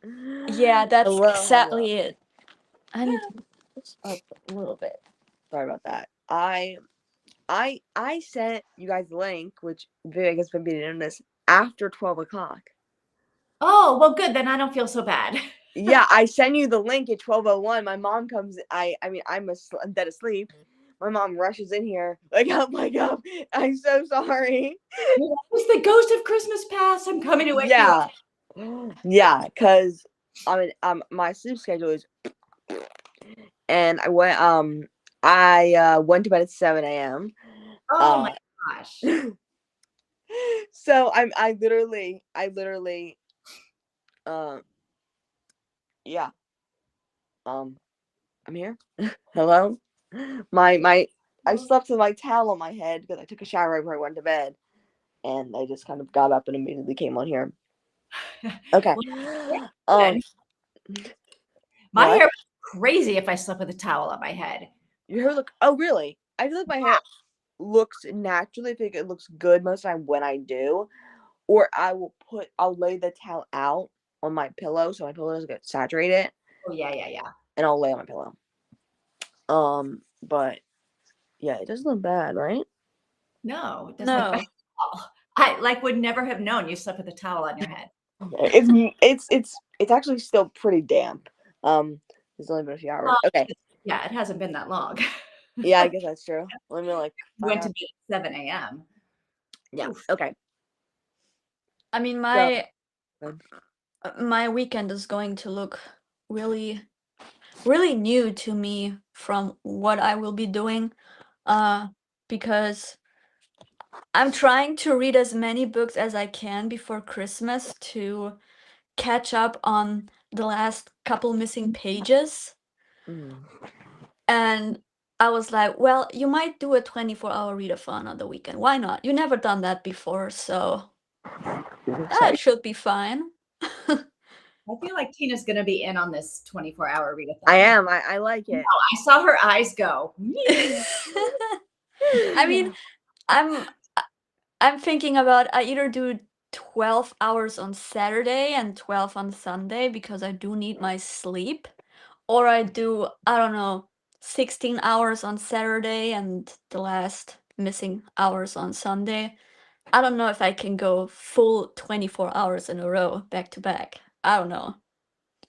Yeah, that's Hello, hello. exactly it. I need to move this up a little bit. Sorry about that. I sent you guys the link, which I guess maybe didn't know this after 12 o'clock. Oh, well, good. Then I don't feel so bad. Yeah, I send you the link at 12:01. My mom comes. I mean, I'm dead asleep. My mom rushes in here like, "Oh my god, I'm so sorry." It's the ghost of Christmas past. I'm coming to wake you up. Yeah, because my sleep schedule is, and I went to bed at 7 a.m. Oh my gosh. So I literally, yeah, I'm here. Hello. I slept with my towel on my head because I took a shower right before I went to bed, and I just kind of got up and immediately came on here. Okay. Well, my What? hair was crazy if I slept with a towel on my head. Your hair look? Oh, really? I feel like my hair looks naturally. I think it looks good most of the time when I do, or I'll lay the towel out on my pillow so my pillow doesn't get saturated, Oh yeah. and I'll lay on my pillow. But yeah, it doesn't look bad, right? No, it doesn't look bad No. at all. I would never have known you slept with a towel on your head. It's actually still pretty damp. It's only been a few hours. Okay. Yeah, it hasn't been that long. Yeah, I guess that's true. Let me like You went to bed at 7 a.m. yeah. Oof. Okay. I mean, So my weekend is going to look really, really new to me from what I will be doing. Because I'm trying to read as many books as I can before Christmas to catch up on the last couple missing pages. mm, And I was like, well, you might do a 24-hour readathon on the weekend. Why not? You never done that before, so exciting. it should be fine. I feel like Tina's going to be in on this 24-hour readathon. I am. I like it. I saw her eyes go. I mean, I'm I'm thinking about I either do 12 hours on Saturday and 12 on Sunday because I do need my sleep, or I do, I don't know, 16 hours on Saturday and the last missing hours on Sunday. I don't know if I can go full 24 hours in a row back to back. I don't know.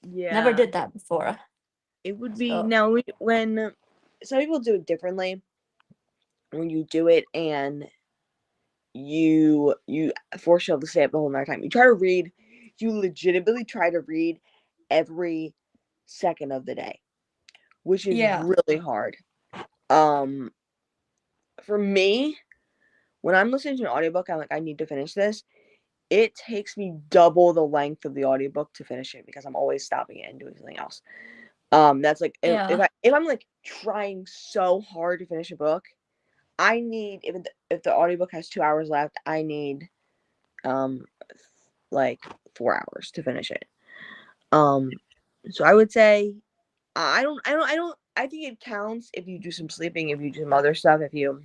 Never Yeah. did that before. It would be So, now when some people do it differently. When you do it and you force yourself to stay up the whole entire time. You try to read. You legitimately try to read every second of the day, which is yeah. really hard. Um, for me, when I'm listening to an audiobook, I'm like, I need to finish this. It takes me double the length of the audiobook to finish it because I'm always stopping it and doing something else. That's like Yeah. if I'm like trying so hard to finish a book, I need if the audiobook has 2 hours left, I need um like 4 hours to finish it. Um, so I would say I think it counts if you do some sleeping, if you do some other stuff, if you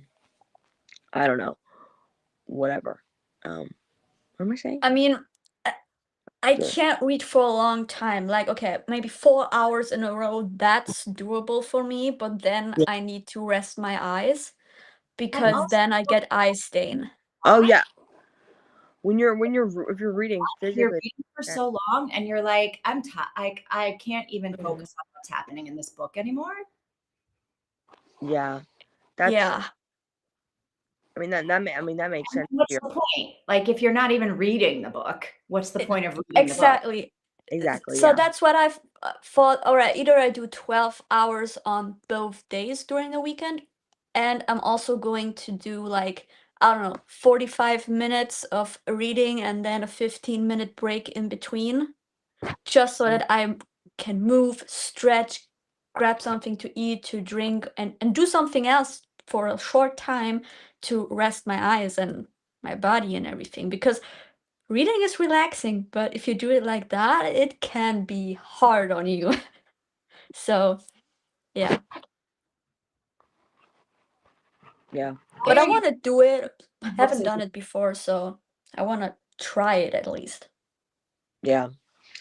I don't know, whatever. What am I saying? I mean, I Yeah. can't read for a long time. Like, okay, maybe 4 hours in a row, that's doable for me, but then Yeah. I need to rest my eyes And because also, then I get eye stain. Oh yeah. If you're reading you're physically, reading for so long and you're like, I can't even Mhm. focus on what's happening in this book anymore. Yeah, that's. Yeah, I mean that makes sense. What's Here. the point? Like, if you're not even reading the book, what's the it- point of reading the book? exactly. Exactly. So Yeah. that's what I've thought. All right, either I do 12 hours on both days during the weekend, and I'm also going to do like, I don't know, 45 minutes of reading and then a 15-minute break in between, just so that I can move, stretch, grab something to eat, to drink, and do something else for a short time to rest my eyes and my body and everything. Because reading is relaxing, but if you do it like that, it can be hard on you. So, yeah. Yeah. But I Why are you want to do it. reading books Haven't as done it before, so I want to try it at least. Yeah.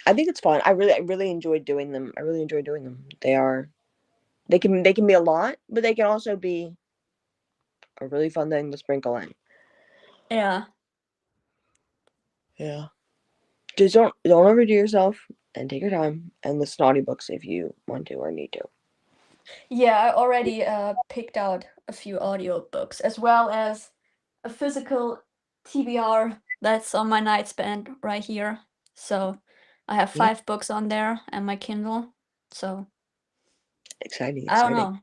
I think it's fun. I really enjoy doing them. I really enjoy doing them. They can be a lot, but they can also be a really fun thing to sprinkle in. Yeah. Yeah. Just don't overdo yourself and take your time and listen to audiobooks if you want to or need to. Yeah, I already picked out a few audiobooks as well as a physical TBR that's on my nightstand right here. So I have Yeah. 5 books on there and my Kindle. So Exciting, I don't exciting. know.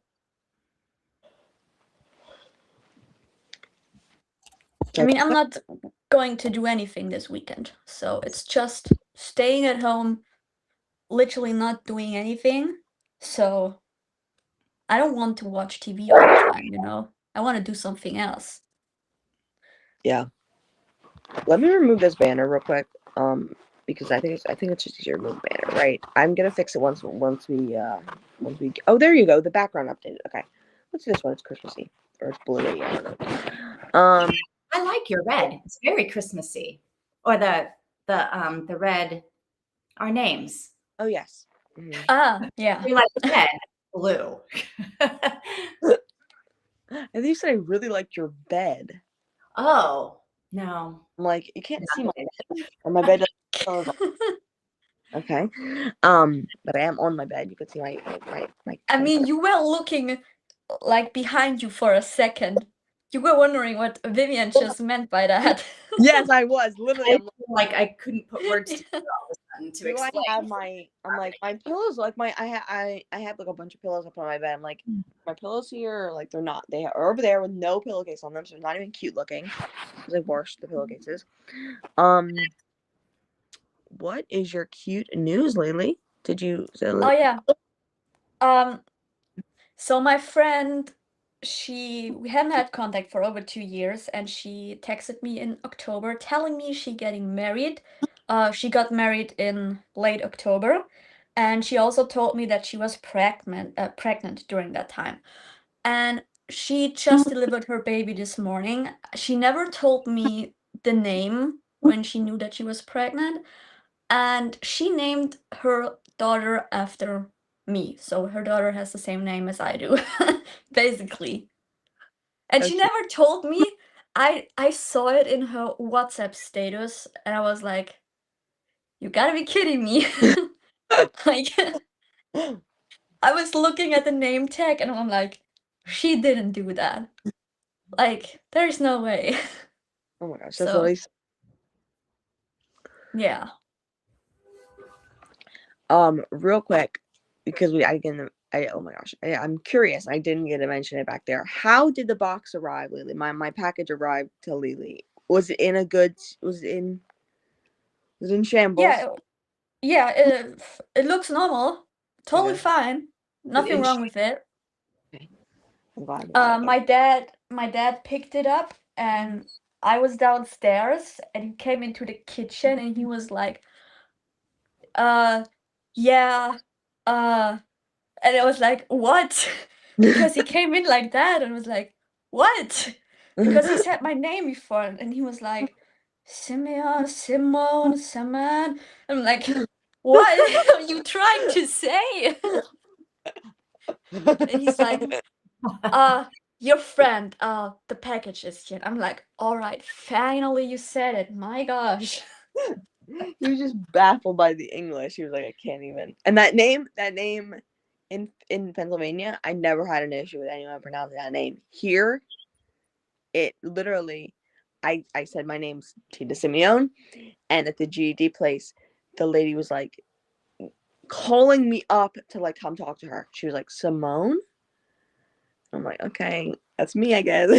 I mean, I'm not going to do anything this weekend. So it's just staying at home, literally not doing anything. So I don't want to watch TV all the time, you know? I want to do something else. Yeah. Let me remove this banner real quick. Because I think it's just easier to remove the banner, right? I'm gonna fix it once we oh, there you go. The background updated. Okay. What's this one? It's Christmassy. Or it's blue. I don't know. I like your red. It's very Christmassy. Or the red, our names. Oh yes. Mhm. Yeah. We like red, blue. I think you said I really liked your bed. Oh, no. I'm like, you can't see my bed. Or my bed doesn't. Okay. But I am on my bed. You could see my I mean, you were looking like behind you for a second. You were wondering what Vivian just meant by that. Yes, I was. Literally, I I'm feel like I couldn't put words together all of a sudden to do I explain. have my I'm like my pillows like my I have like a bunch of pillows up on my bed. I'm like my pillows here like they're not they are over there with no pillowcase on them, so they're not even cute looking because I washed the pillowcases. What is your cute news, Lily? Did you Oh yeah. So my friend, we hadn't had contact for over 2 years, and she texted me in October telling me she getting married. She got married in late October, and she also told me that she was pregnant during that time. And she just delivered her baby this morning. She never told me the name when she knew that she was pregnant, and she named her daughter after me. So her daughter has the same name as I do, basically. And she Okay. never told me. I saw it in her WhatsApp status, and I was like, "You gotta be kidding me!" Like, I was looking at the name tag, and I'm like, "She didn't do that. Like, there's no way." Oh my gosh, that's So really yeah. real quick because oh my gosh, I'm curious. I didn't get to mention it back there. How did the box arrive, Lily? My package arrived to Lily. Was it in shambles? Yeah, yeah, it looks normal. Totally Okay. fine. Nothing in wrong with it. Okay. I'm glad. My dad picked it up, and I was downstairs, and he came into the kitchen, and he was like, yeah, uh," and I was like, "What?" Because he came in like that and was like, "What?" Because he said my name before, and he was like, "Simeon, Simone, Simon." I'm like, "What are you trying to say?" And he's like, "Your friend, the package is here." I'm like, "All right, finally you said it. My gosh." He was just baffled by the English. He was like, I can't even. And that name in Pennsylvania, I never had an issue with anyone pronouncing that name. Here, it literally, I said my name's Tina Simeone, and at the GED place, the lady was like calling me up to like come talk to her. She was like, Simone? I'm like, okay, that's me, I guess.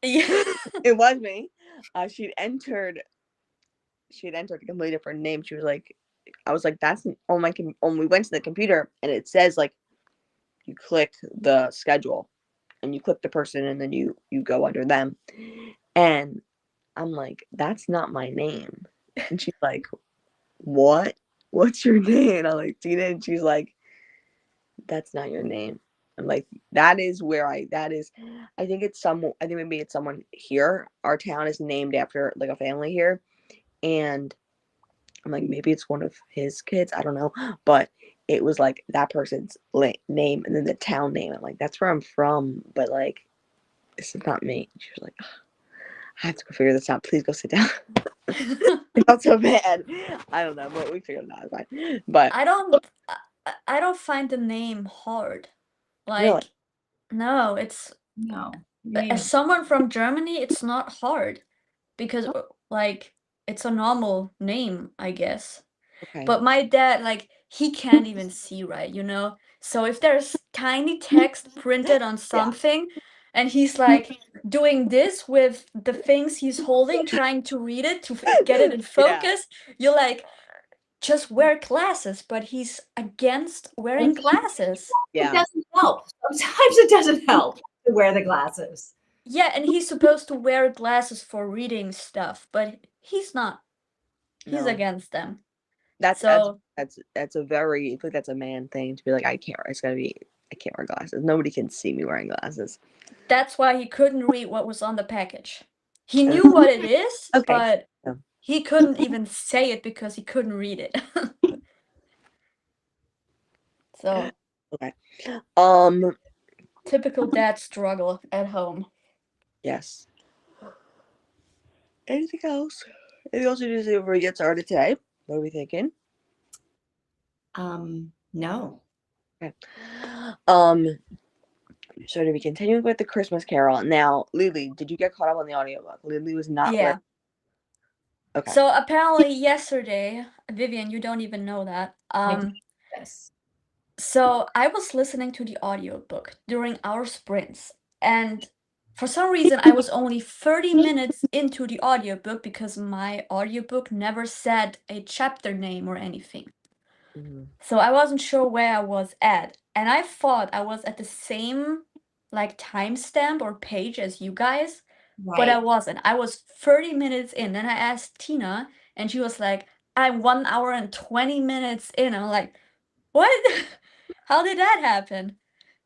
Yeah. It was me. She'd entered a completely different name. She was like, I was like, that's on my when we went to the computer and it says like you click the schedule and you click the person and then you go under them. And I'm like, that's not my name. And she's like, what? What's your name? And I'm like, Tina. And she's like, that's not your name. I'm like, I think maybe it's someone here. Our town is named after like a family here. And I'm like, maybe it's one of his kids. I don't know. But it was like that person's name and then the town name. I'm like, that's where I'm from. But like, this is not me. She was like, I have to go figure this out. Please go sit down. I felt so bad. I don't know, but we figured it out. It's fine. But I don't find the name hard. really, Like, no, it's No. as someone from Germany, it's not hard because like it's a normal name, I guess. okay. But my dad, like, he can't even see right, you know? So if there's tiny text printed on something and he's like doing this with the things he's holding, trying to read it to get it in focus, you're like, just wear glasses, but he's against wearing glasses. It Yeah. doesn't help. Sometimes it doesn't help to wear the glasses. Yeah, and he's supposed to wear glasses for reading stuff, but he's not. He's No. against them. That's So a very, I think that's a man thing to be like, I can't wear glasses. Nobody can see me wearing glasses. that's why he couldn't read what was on the package. He knew what it is, Okay. but Yeah. he couldn't even say it because he couldn't read it. So Okay. typical dad struggle at home. Yes. Anything else? Anything else you do before we get started today? What are we thinking? No. Okay. So to be continuing with the Christmas Carol. Now, Lily, did you get caught up on the audiobook? Lily was not Yeah. Okay. So apparently yesterday, Vivian, you don't even know that. Yes. So I was listening to the audiobook during our sprints, and for some reason I was only 30 minutes into the audiobook because my audiobook never said a chapter name or anything. Mhm. So I wasn't sure where I was at, and I thought I was at the same like timestamp or page as you guys, but I Right. wasn't. I was 30 minutes in. Then I asked Tina, and she was like, I'm 1 hour and 20 minutes in. I'm like, what? How did that happen?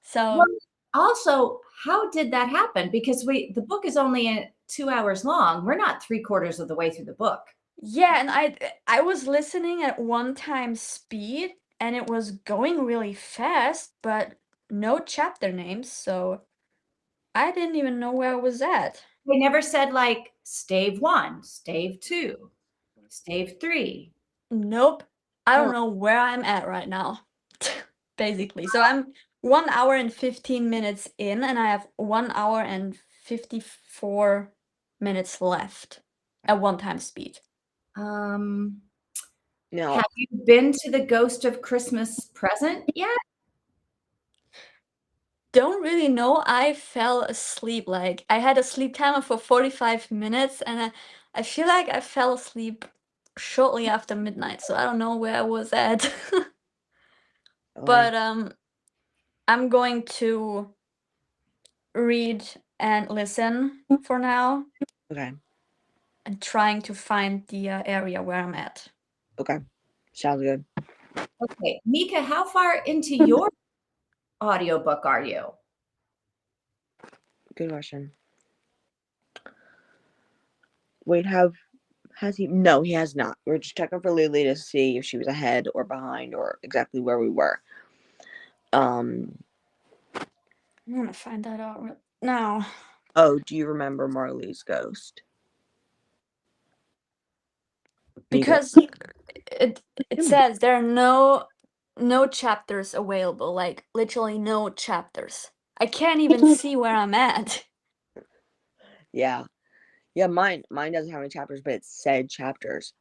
So Well, also, how did that happen? Because the book is only 2 hours long. We're not 3/4 of the way through the book. yeah, and I was listening at 1 time speed, and it was going really fast, but no chapter names, so I didn't even know where I was at. They never said like stave 1, stave 2, stave 3. Nope. I don't Huh. know where I'm at right now, basically. So I'm 1 hour and 15 minutes in, and I have 1 hour and 54 minutes left at 1 time speed. No. Have you been to the Ghost of Christmas Present yet? Don't really know. I fell asleep. Like I had a sleep timer for 45 minutes, and I feel like I fell asleep shortly after midnight. So I don't know where I was at. But I'm going to read and listen for now, Okay. and trying to find the area where I'm at. Okay. Sounds good. Okay, Mika, how far into your audiobook are you? Good question. Wait, has he? No, he has not. We're just checking for Lily to see if she was ahead or behind or exactly where we were. I'm gonna find that out now. Oh, do you remember Marley's ghost? Because it says there are no chapters available, like literally no chapters. I can't even see where I'm at. Yeah. Yeah, mine doesn't have any chapters, but it said chapters.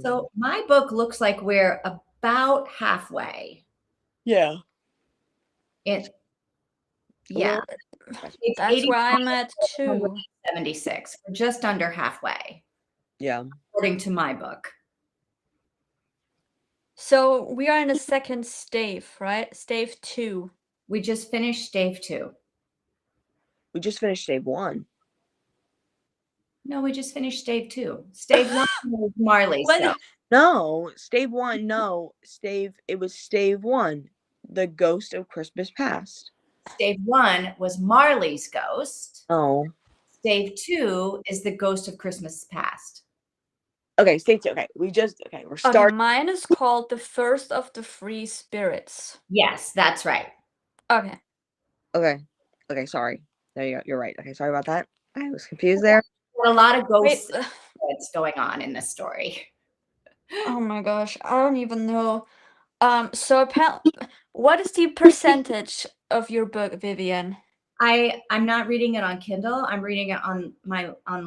So my book looks like we're about halfway. Yeah. Yeah. Well, It's That's where I'm at too. 76. We're just under halfway, yeah. according to my book. So we are in the second stave, right? Stave 2. We just finished stave 2. We just finished stave 1. No, we just finished stave 2. Stave 1 was Marley's What? ghost. No, stave 1. No, it was stave 1. The Ghost of Christmas Past. Stave 1 was Marley's ghost. Oh. Stave 2 is the Ghost of Christmas Past. Okay, stay tuned. Okay, we're Okay, starting. mine is called The First of the Free Spirits. Yes, that's right. Okay. Okay, sorry. There you go. You're right. Okay, sorry about that. I was confused there. A lot of Wait. ghosts that's going on in this story. Oh my gosh, I don't even know. So apparently, what is the percentage of your book, Vivian? I'm not reading it on Kindle. I'm reading it on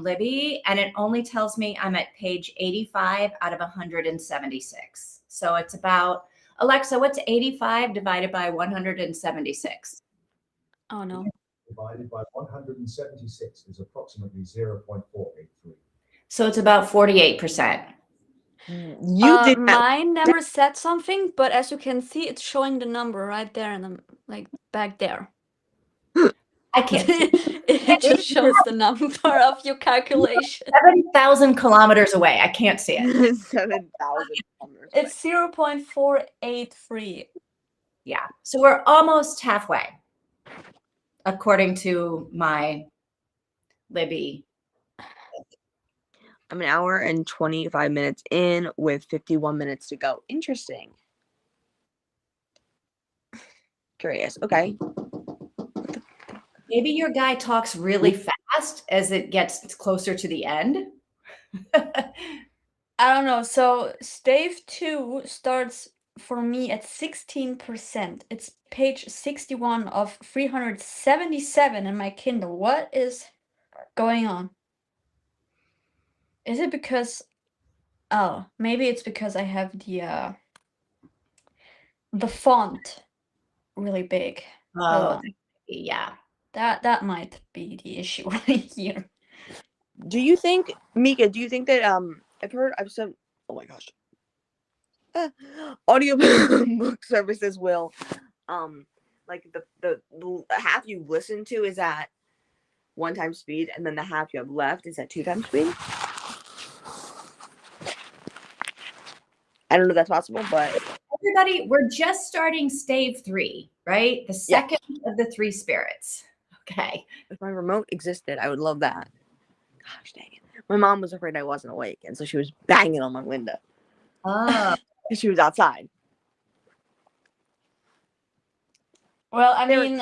Libby, and it only tells me I'm at page 85 out of 176. So it's about, Alexa, what's 85 divided by 176? Oh no. Divided by 176 is approximately 0.483. So it's about 48%. You did that. Mine never said something, but as you can see, it's showing the number right there and I'm like back there. I can't see. It just shows the number of your calculation. 7,000 kilometers away. I can't see it. 7,000 kilometers. It's 0.483. Yeah. So we're almost halfway, according to my Libby. I'm an hour and 25 minutes in with 51 minutes to go. Interesting. Curious. Okay. Maybe your guy talks really fast as it gets closer to the end. I don't know. So stave 2 starts for me at 16%. It's page 61 of 377 in my Kindle. What is going on? Is it because maybe it's because I have the font really big. Hold on. Yeah. That might be the issue right here. Do you think, Mika, do you think that I've said, oh my gosh, audio book services will like the half you listen to is at 1 time speed, and then the half you have left is at 2 times speed? I don't know if that's possible, but Everybody, we're just starting stave 3, right? The second of the 3 spirits. Okay. if my remote existed, I would love that. Gosh dang it. My mom was afraid I wasn't awake, and so she was banging on my window. Oh. She was outside. Well, I mean,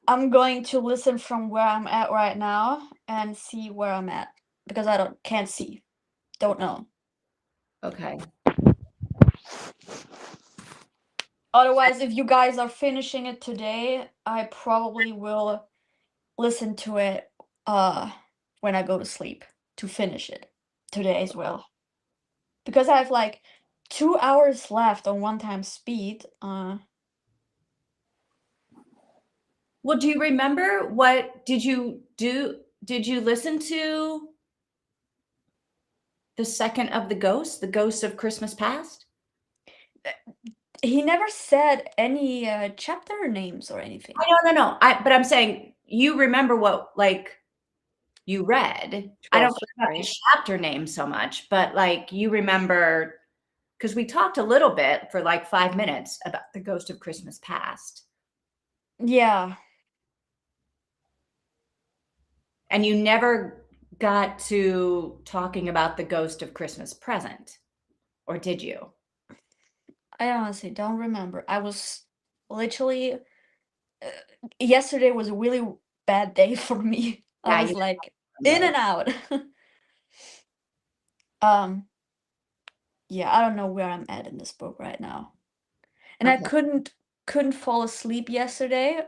I'm going to listen from where I'm at right now and see where I'm at because I can't see. Don't know. Okay. Otherwise, if you guys are finishing it today, I probably will listen to it when I go to sleep to finish it today as well. Because I have like 2 hours left on 1 time speed. Well, do you remember what did you do? Did you listen to the second of the Ghost of Christmas Past? He never said any chapter names or anything. No. But I'm saying you remember what like you read. I don't remember the chapter name so much, but like you remember because we talked a little bit for like 5 minutes about the Ghost of Christmas Past. Yeah. And you never got to talking about the Ghost of Christmas Present, or did you? I honestly don't remember. I was literally yesterday was a really bad day for me. I was like in and out. Yeah, I don't know where I'm at in this book right now. And I couldn't fall asleep yesterday.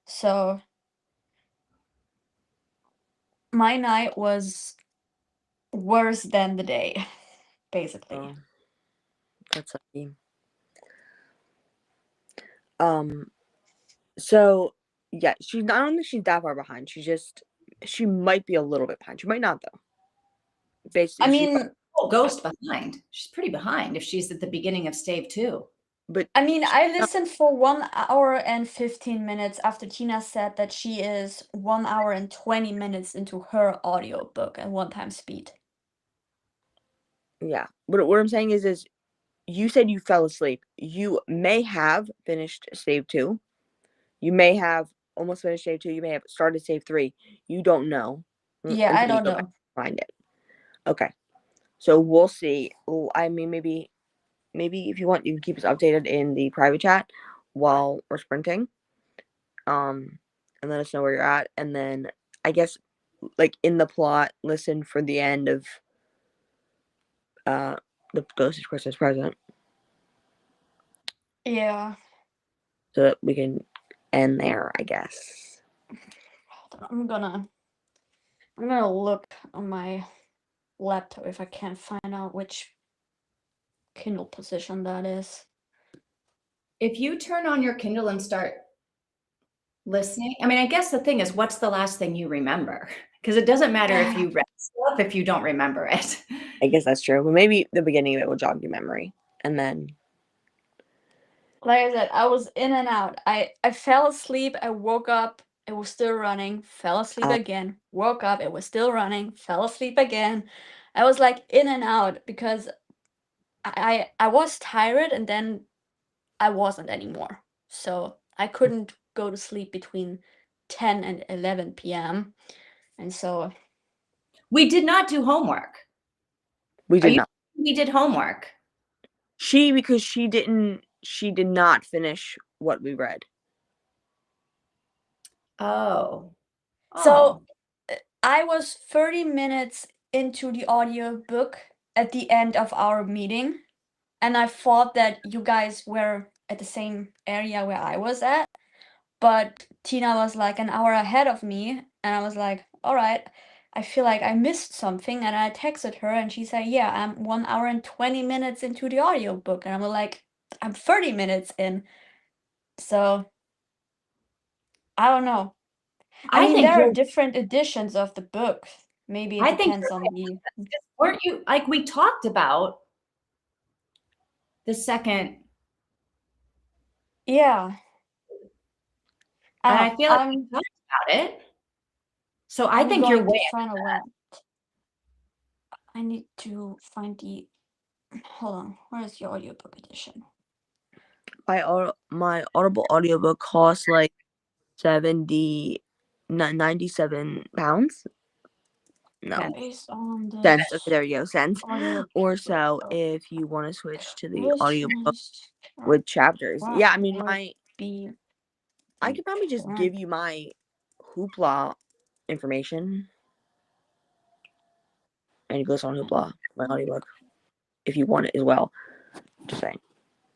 So my night was worse than the day, basically. Oh, that's lucky. So yeah, she's not only she's that far behind, she might be a little bit behind. She might not though. Basically, I mean, Ghost behind. She's pretty behind if she's at the beginning of stave 2. but I mean, I listened for 1 hour and 15 minutes after Tina said that she is 1 hour and 20 minutes into her audiobook at 1 time speed. yeah, but what I'm saying is you said you fell asleep. You may have finished stave 2. You may have almost finished stave 2. You may have started stave 3. You don't know. Yeah, I don't know. Find it. Okay. So we'll see. I mean, maybe if you want, you can keep us updated in the private chat while we're sprinting. And let us know where you're at. And then I guess like in the plot, listen for the end of the Ghost of Christmas Present Yeah. so that we can end there, I guess. Hold on, I'm gonna look on my laptop if I can find out which Kindle position that is. If you turn on your Kindle and start listening, I mean, I guess the thing is, what's the last thing you remember? Because it doesn't matter if you read stuff if you don't remember it. I guess that's true. But maybe the beginning of it will jog your memory. And then Like I said, I was in and out. I fell asleep, I woke up, it was still running, fell asleep again, woke up, it was still running, fell asleep again. I was like in and out because I was tired and then I wasn't anymore. So I couldn't go to sleep between 10 and 11 p.m. And so We did not do homework. we did you- not. We did homework. Because she did not finish what we read. Oh. So I was 30 minutes into the audiobook at the end of our meeting, and I thought that you guys were at the same area where I was at, but Tina was like an hour ahead of me, and I was like, all right, I feel like I missed something, and I texted her, and she said, yeah, I'm 1 hour and 20 minutes into the audiobook, and I'm like, I'm 30 minutes in, so I don't know. I mean, think there are you're- different editions of the book. Maybe it I think depends on the. weren't you like we talked about the second, Yeah. and I feel like we I'm talked about it. So I I'm think you're going to way find a link. I need to find the. Hold on. Where is the audiobook edition? My Audible audiobook costs like 97 pounds. No. Cents. Based on the Cents. Okay, there you go. Cents. audiobook. Or so if you want to switch to the Which audiobook ones with chapters. Wow, Yeah, I mean would be I could probably just Right. give you my Hoopla information. And you go on Hoopla, my audiobook, if you want it as well. Just saying.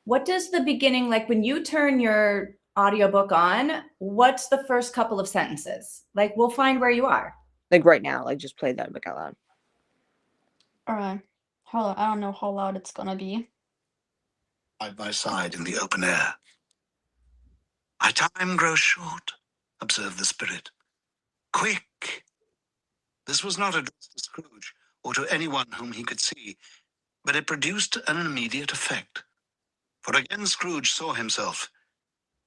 What does the beginning, like when you turn your audiobook on, what's the first couple of sentences? Like we'll find where you are. Like right now, like just play that book out loud. All right. Hold on. I don't know how loud it's gonna be. Side by side in the open air. My time grows short, observed the spirit. Quick! This was not addressed to Scrooge, or to anyone whom he could see, but it produced an immediate effect. For again Scrooge saw himself.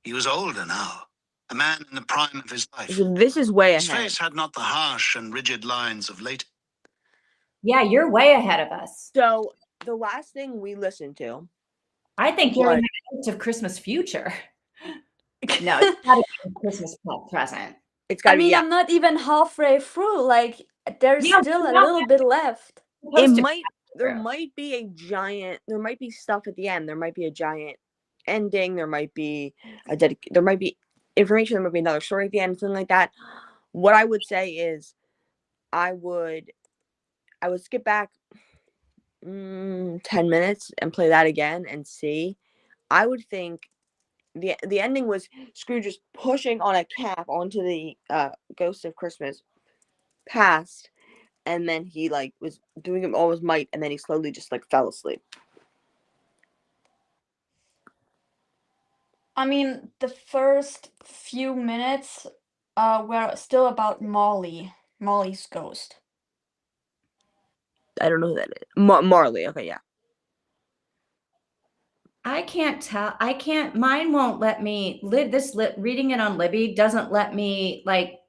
He was older now, a man in the prime of his life. So this is way His ahead. face had not the harsh and rigid lines of late. Yeah, you're way ahead of us. So the last thing we listened to. I think you're in What? the midst of Christmas future. No, it's gotta be a Christmas present. It's gotta I mean, be, yeah. I'm not even halfway through. Like, there's Yeah, still a no, little bit left. There Supposed to- might be a giant, there might be stuff at the end. There might be a giant ending. There might be there might be information. There might be another story at the end, something like that. What I would say is I would skip back 10 minutes and play that again and see. I would think the ending was Scrooge just pushing on a cap onto the Ghost of Christmas past, and then he like was doing it all his might, and then he slowly just like fell asleep. I mean, the first few minutes were still about Molly's ghost. I don't know who that is. Marley. Okay, yeah. I can't tell. I can't. Mine won't let me. Reading it on Libby doesn't let me like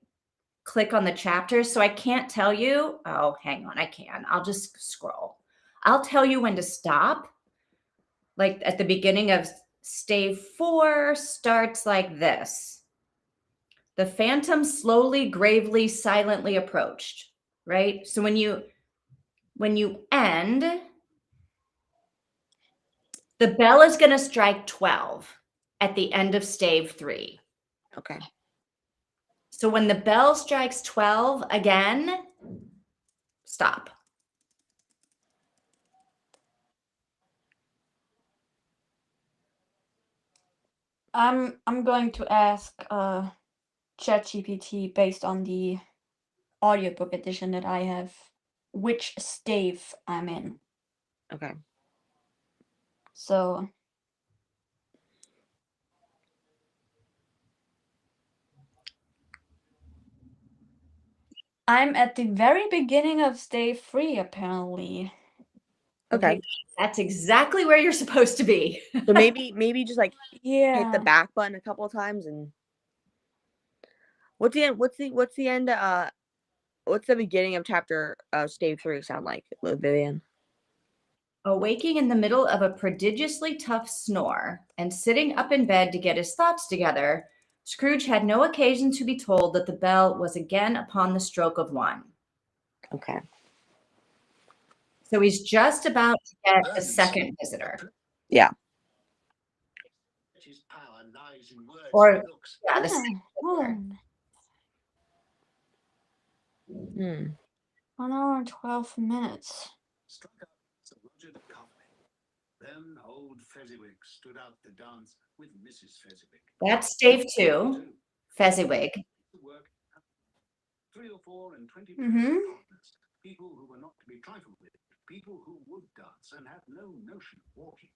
click on the chapters, so I can't tell you. Oh, hang on. I can. I'll just scroll. I'll tell you when to stop. Like at the beginning of stave 4 starts like this. The phantom slowly, gravely, silently approached. Right. So when you when you end, the bell is going to strike 12 at the end of stave 3. Okay. So when the bell strikes 12 again, stop. I'm going to ask ChatGPT based on the audiobook edition that I have which stave I'm in. Okay. So I'm at the very beginning of stave 3 apparently. Okay. That's exactly where you're supposed to be. So maybe just like Yeah. hit the back button a couple of times and what's the end? What's the end? What's the beginning of chapter stave 3 sound like, Vivian? Awaking in the middle of a prodigiously tough snore and sitting up in bed to get his thoughts together, Scrooge had no occasion to be told that the bell was again upon the stroke of 1. Okay. So he's just about to get the second visitor. Yeah. His power lies in words Or- and looks. Yeah, the Yeah, second hold visitor. on. 1 hour and 12 minutes. Struck up Sir Roger de Coverley. Then old Fezziwig stood out to dance with Mrs. Fezziwig. That's stave 2, Fezziwig. To work 3 or 4 and 20 Mhm. partners, people who were not to be trifled with, people who would dance and had no notion of walking.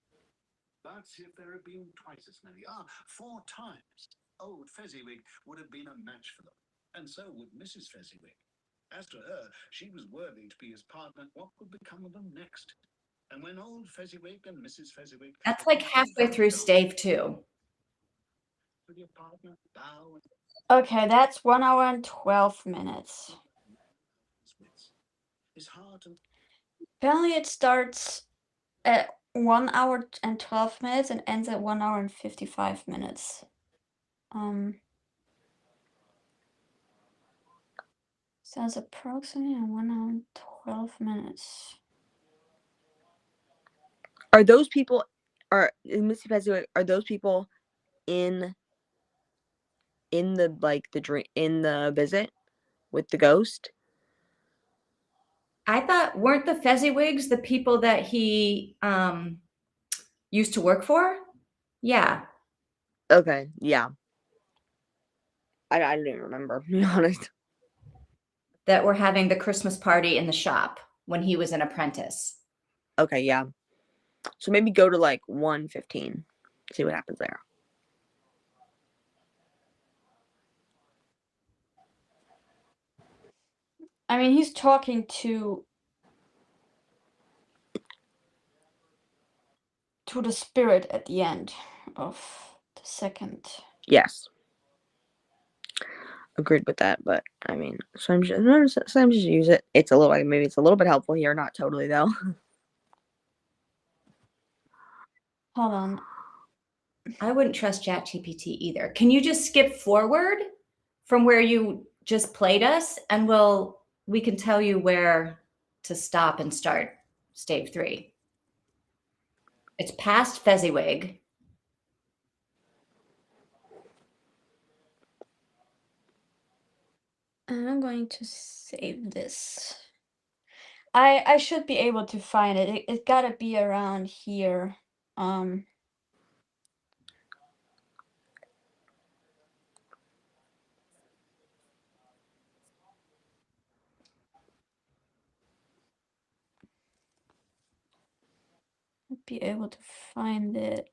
But if there had been twice as many, 4 times, old Fezziwig would have been a match for them, and so would Mrs. Fezziwig. As to her, she was worthy to be his partner. What would become of them next? And when old Fezziwig and Mrs. Fezziwig, That's like halfway through stave 2. with your partner, bow Okay, that's 1 hour and 12 minutes. his heart and Apparently it starts at 1 hour and 12 minutes and ends at 1 hour and 55 minutes. Says approximately 1 hour and 12 minutes. Are those people Missy Fezziwig, are those people in the like the dream in the visit with the ghost? I thought, weren't the Fezziwigs the people that he used to work for? Yeah. Okay, yeah. I didn't remember, to be honest. That were having the Christmas party in the shop when he was an apprentice. Okay, yeah. So maybe go to like 1:15. See what happens there. I mean, he's talking to the spirit at the end of the second. Yes. Agreed with that, but I mean, sometimes just use it. It's a little maybe it's a little bit helpful here, not totally though. Hold on. I wouldn't trust ChatGPT either. Can you just skip forward from where you just played us, and we can tell you where to stop and start stave 3. It's past Fezziwig. I'm going to save this. I should be able to find it. It gotta be around here. I'd be able to find it.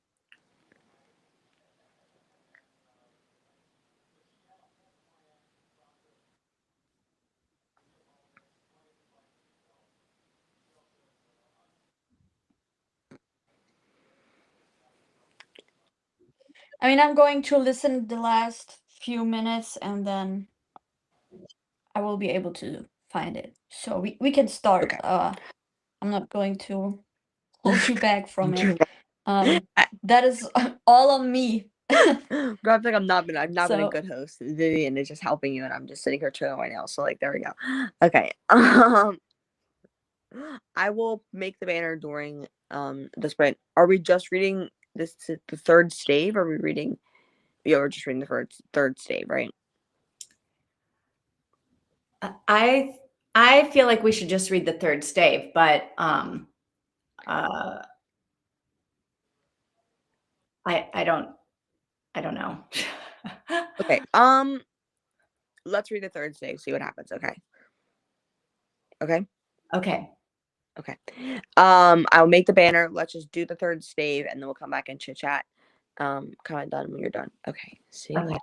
I mean, I'm going to listen the last few minutes and then I will be able to find it. So we can start. Okay. I'm not going to hold you back from it. That is all on me. But I feel like I've not been a So- good host. Vivian is just helping you, and I'm just sitting here twiddling my nails. So like, there we go. Okay. I will make the banner during the sprint. Are we just reading this the third stave? Or are we reading? Yeah, we're just reading the third stave, right? I feel like we should just read the third stave, but I don't know. Okay. Let's read the third stave. See what happens. Okay. Okay. Okay. Okay. I'll make the banner. Let's just do the third stave, and then we'll come back and chit chat. Comment done when you're done. Okay. See you Okay. later.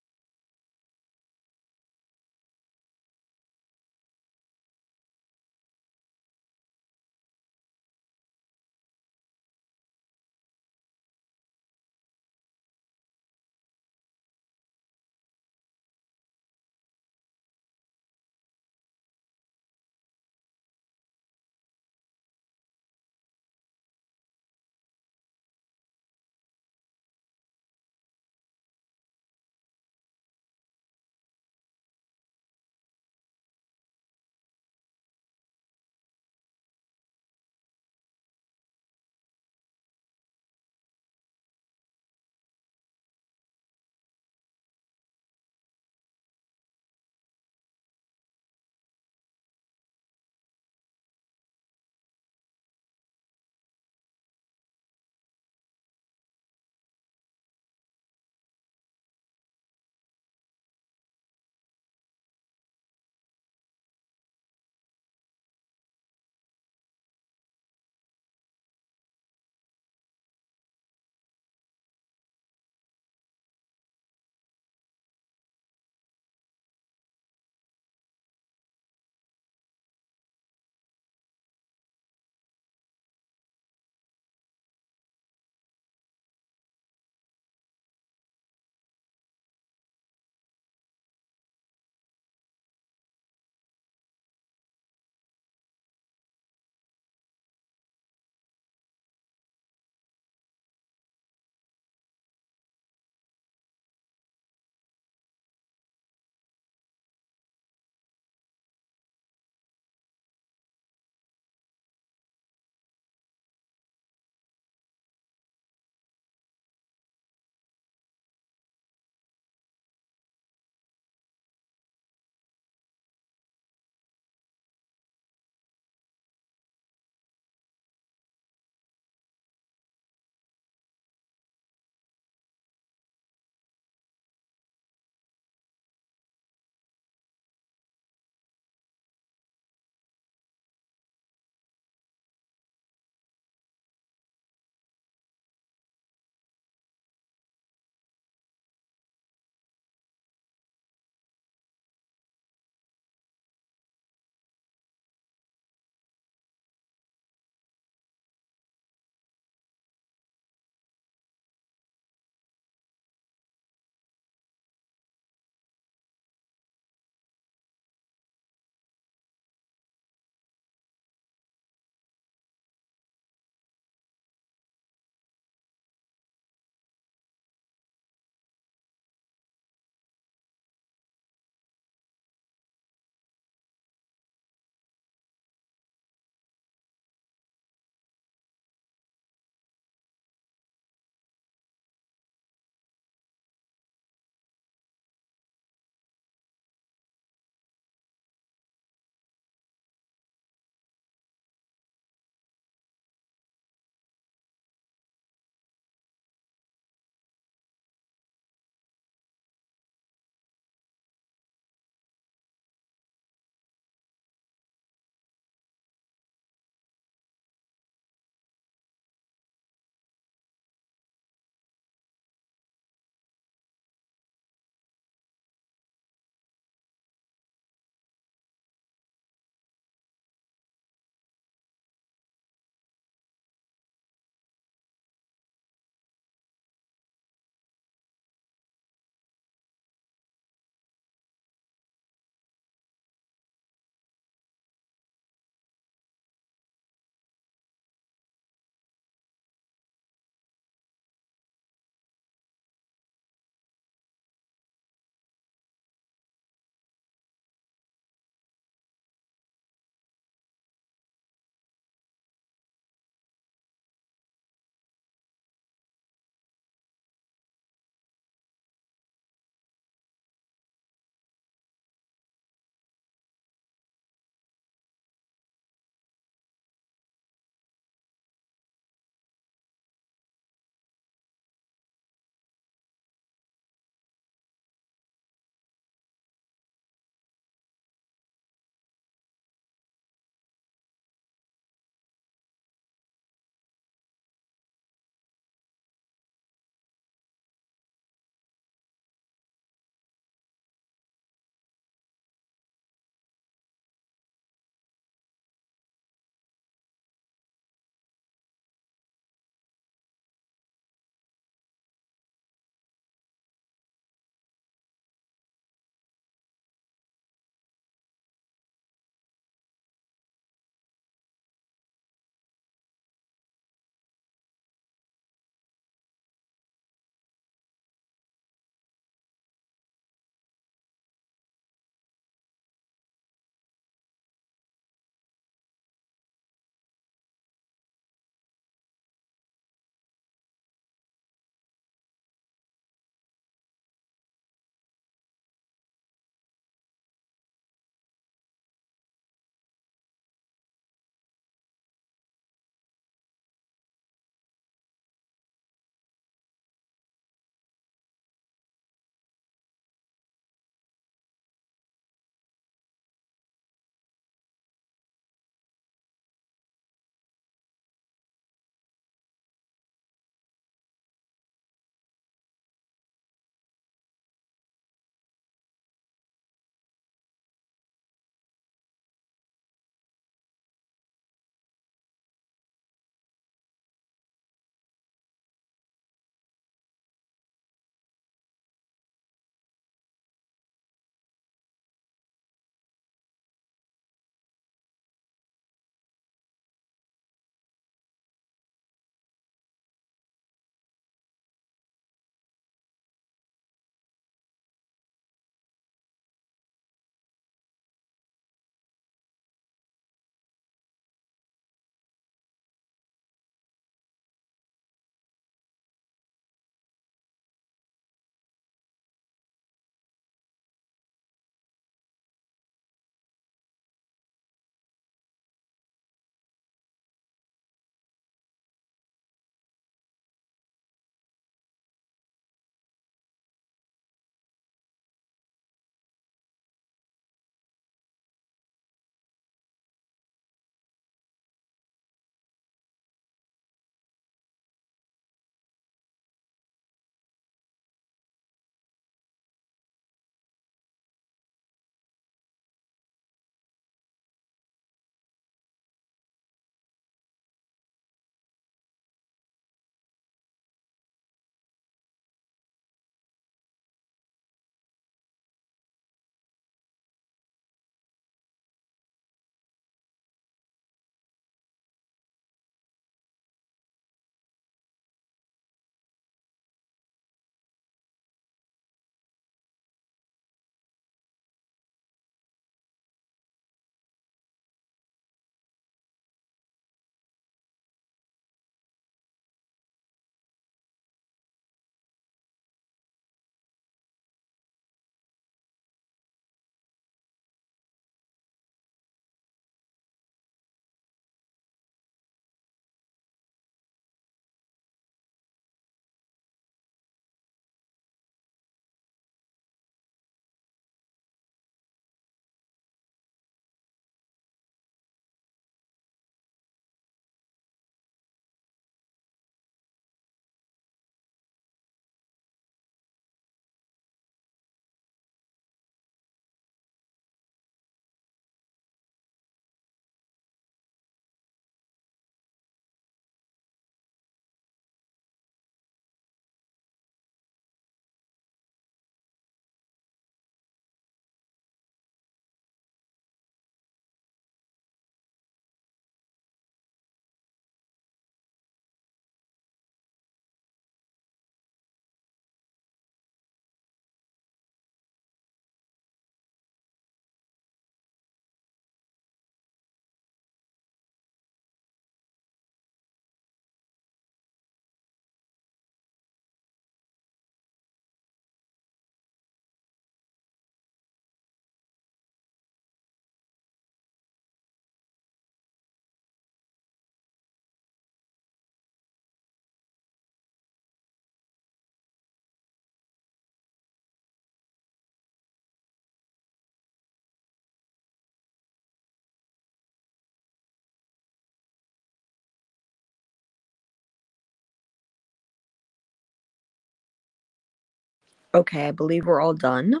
Okay, I believe we're all done.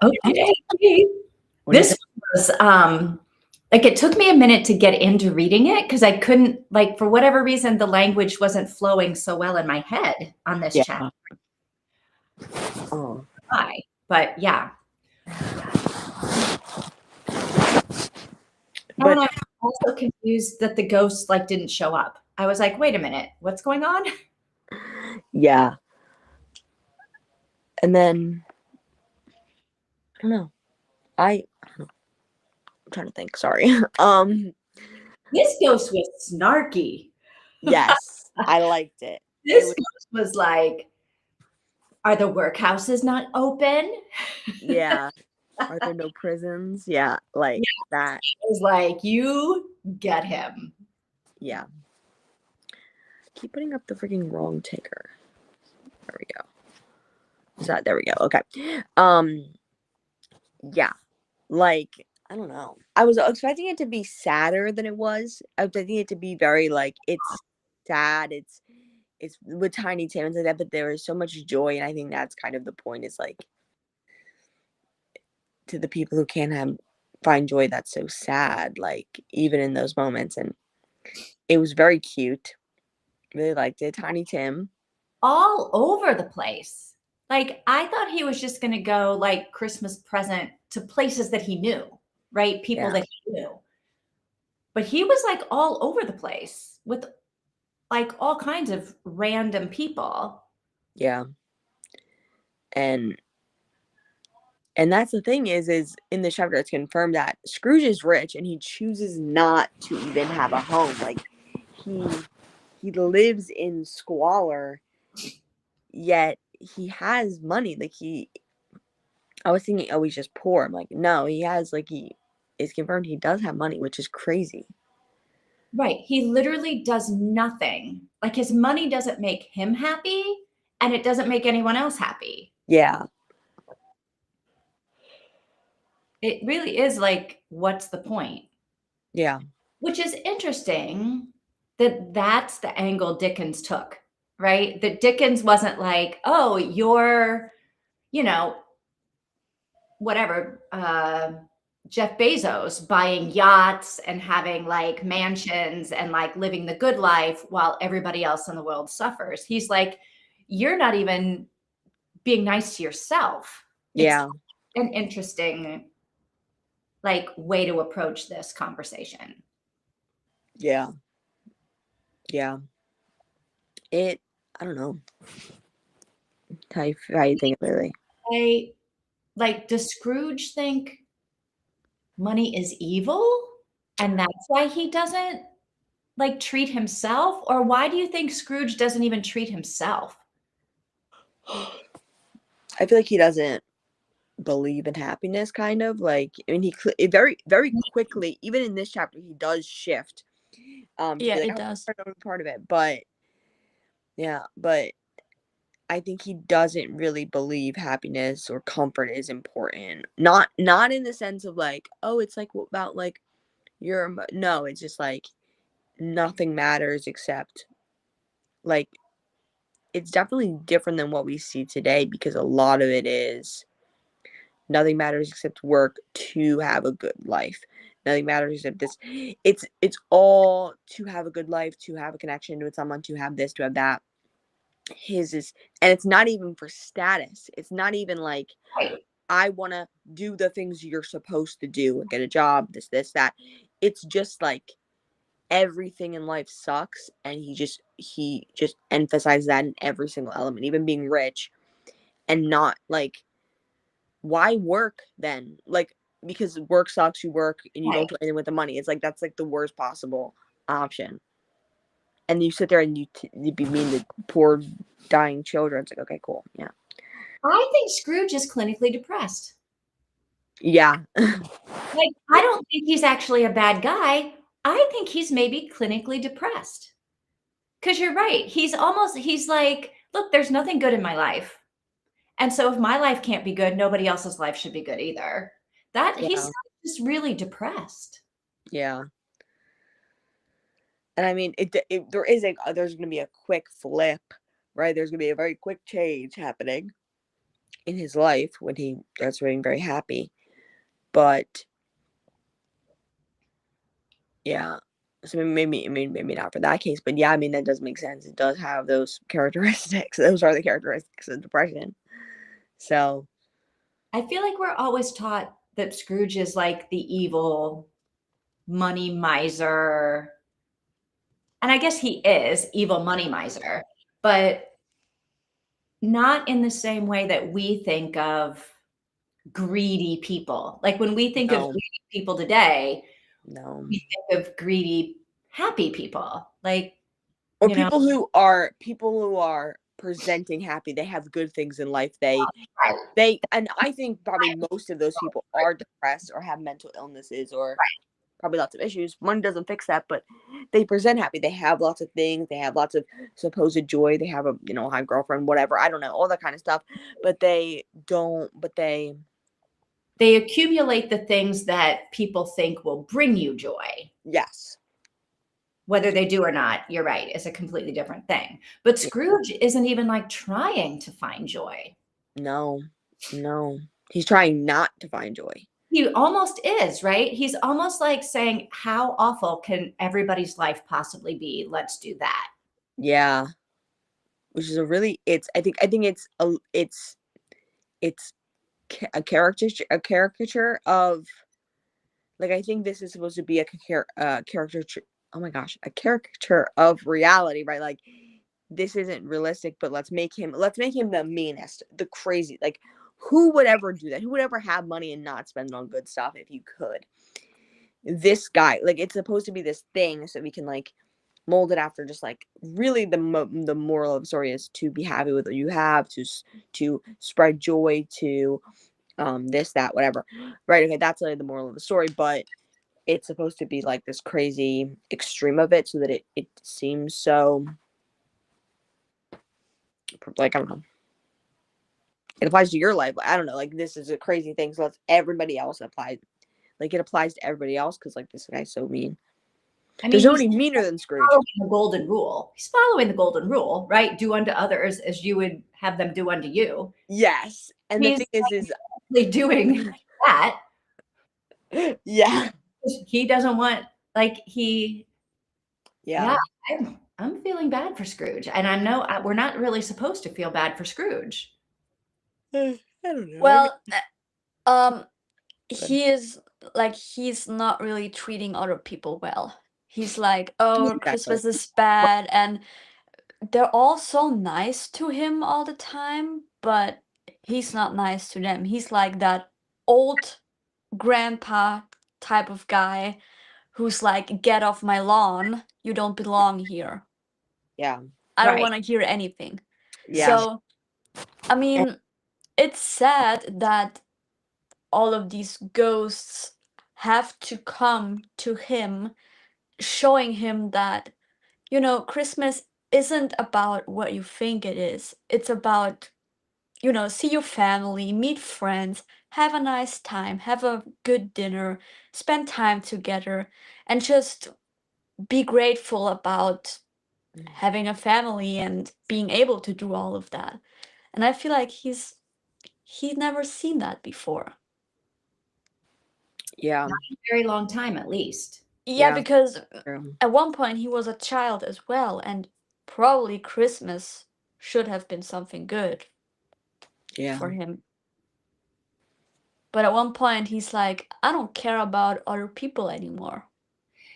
Okay. What do you This was like it took me a minute to get into reading it because I couldn't, like, for whatever reason, the language wasn't flowing so well in my head on this Yeah. chapter. Oh. Why? But yeah. But And I'm also confused that the ghost like didn't show up. I was like, wait a minute, what's going on? yeah. And then I don't know. I'm trying to think. Sorry. This ghost was snarky. Yes, I liked it. This was- ghost was like, are the workhouses not open? Yeah. Are there no prisons? Yeah, like that. It was like, you get him. Yeah. Keep putting up the freaking wrong ticker. There we go. There we go. Okay. Yeah. Like, I don't know. I was expecting it to be sadder than it was. I was expecting it to be very like it's sad. It's with Tiny Tim and like that, but there is so much joy, and I think that's kind of the point. Is like to the people who can't find joy, that's so sad. Like even in those moments, and it was very cute. Really liked it. Tiny Tim. All over the place. Like, I thought he was just going to go like Christmas present to places that he knew, right? People Yeah. that he knew. But he was like all over the place with like all kinds of random people. Yeah. And that's the thing is in the chapter it's confirmed that Scrooge is rich and he chooses not to even have a home. Like he lives in squalor, yet he has money. Like I was thinking, oh, he's just poor. I'm like, no, he has it's confirmed he does have money, which is crazy. Right. He literally does nothing. Like his money doesn't make him happy and it doesn't make anyone else happy. Yeah. It really is like, what's the point? Yeah. Which is interesting that that's the angle Dickens took, right? That Dickens wasn't like, oh, you're, you know, whatever, Jeff Bezos buying yachts and having like mansions and like living the good life while everybody else in the world suffers. He's like, you're not even being nice to yourself. Yeah. It's an interesting like way to approach this conversation. Yeah. Yeah. I don't know. How you think really? Does Scrooge think money is evil and that's why he doesn't like treat himself? Or why do you think Scrooge doesn't even treat himself? I feel like he doesn't believe in happiness, kind of. Like, I mean, he very, very quickly, even in this chapter, he does shift. To be Yeah, like, it does. I don't know part of it, but yeah, but I think he doesn't really believe happiness or comfort is important. Not in the sense of like, oh, it's like about like no, it's just like nothing matters except like it's definitely different than what we see today because a lot of it is nothing matters except work to have a good life. Nothing matters except this. It's all to have a good life, to have a connection with someone, to have this, to have that. His is, and it's not even for status. It's not even like Right. I want to do the things you're supposed to do, get a job, this, that. It's just like everything in life sucks, and he just emphasizes that in every single element, even being rich, and not like why work then? Like because work sucks, you work and you don't do anything with the money. It's like that's like the worst possible option. And you sit there and you be mean to poor dying children. It's like okay, cool, yeah. I think Scrooge is clinically depressed. Yeah. Like, I don't think he's actually a bad guy. I think he's maybe clinically depressed. Because you're right. He's like, look, there's nothing good in my life. And so if my life can't be good, nobody else's life should be good either. He's just really depressed. Yeah. And I mean, there's going to be a quick flip, right? There's going to be a very quick change happening in his life when he starts being very happy. But yeah, so maybe not for that case, but yeah, I mean that does make sense. It does have those characteristics. Those are the characteristics of depression. So I feel like we're always taught that Scrooge is like the evil money miser. And I guess he is evil money miser, but not in the same way that we think of greedy people. Like when we think of no, greedy people today, no. we think of greedy, happy people. Like, Or you know, people who are presenting happy. They have good things in life. They right, they and I think probably most of those people are depressed or have mental illnesses or probably lots of issues. Money doesn't fix that, but they present happy. They have lots of things. They have lots of supposed joy. They have a high girlfriend, whatever. I don't know, all that kind of stuff. But they don't. But they they accumulate the things that people think will bring you joy. yes, Whether they do or not, you're right, is a completely different thing. But Scrooge isn't even like trying to find joy. no, no. He's trying not to find joy. He almost is, right? He's almost like saying, how awful can everybody's life possibly be? Let's do that. Yeah, which is a really I think it's a caricature of like I think this is supposed to be a caricature. Oh my gosh, a caricature of reality, right? Like this isn't realistic, but let's make him the meanest, the crazy. Like who would ever do that? Who would ever have money and not spend it on good stuff if you could? This guy, like it's supposed to be this thing, so we can like mold it after just like really the moral of the story is to be happy with what you have, to spread joy, to this that whatever, right? Okay, that's like the moral of the story, but it's supposed to be like this crazy extreme of it so that it seems so like I don't know, it applies to your life. I don't know, like this is a crazy thing, so let's everybody else apply, like it applies to everybody else because like this guy's so mean. I mean, There's nobody he's meaner than Scrooge. following the golden rule. He's following the golden rule, right? Do unto others as you would have them do unto you. Yes, and the He's thing is doing that. yeah, He doesn't want like yeah. I'm feeling bad for Scrooge, and I know we're not really supposed to feel bad for Scrooge. I don't know. Well, he is like he's not really treating other people well. He's like, oh, Exactly. Christmas is bad, and they're all so nice to him all the time, but he's not nice to them. He's like that old grandpa type of guy who's like, get off my lawn, you don't belong here. Yeah, I don't Right. want to hear anything. yeah, So, I mean, it's sad that all of these ghosts have to come to him, showing him that, Christmas isn't about what you think it is. It's about, see your family, meet friends, have a nice time, have a good dinner, spend time together, and just be grateful about having a family and being able to do all of that. And I feel like he's never seen that before. yeah. Very long time, at least. Yeah, Yeah. because True. at one point he was a child as well, and probably Christmas should have been something good Yeah, for him. But at one point he's like, I don't care about other people anymore.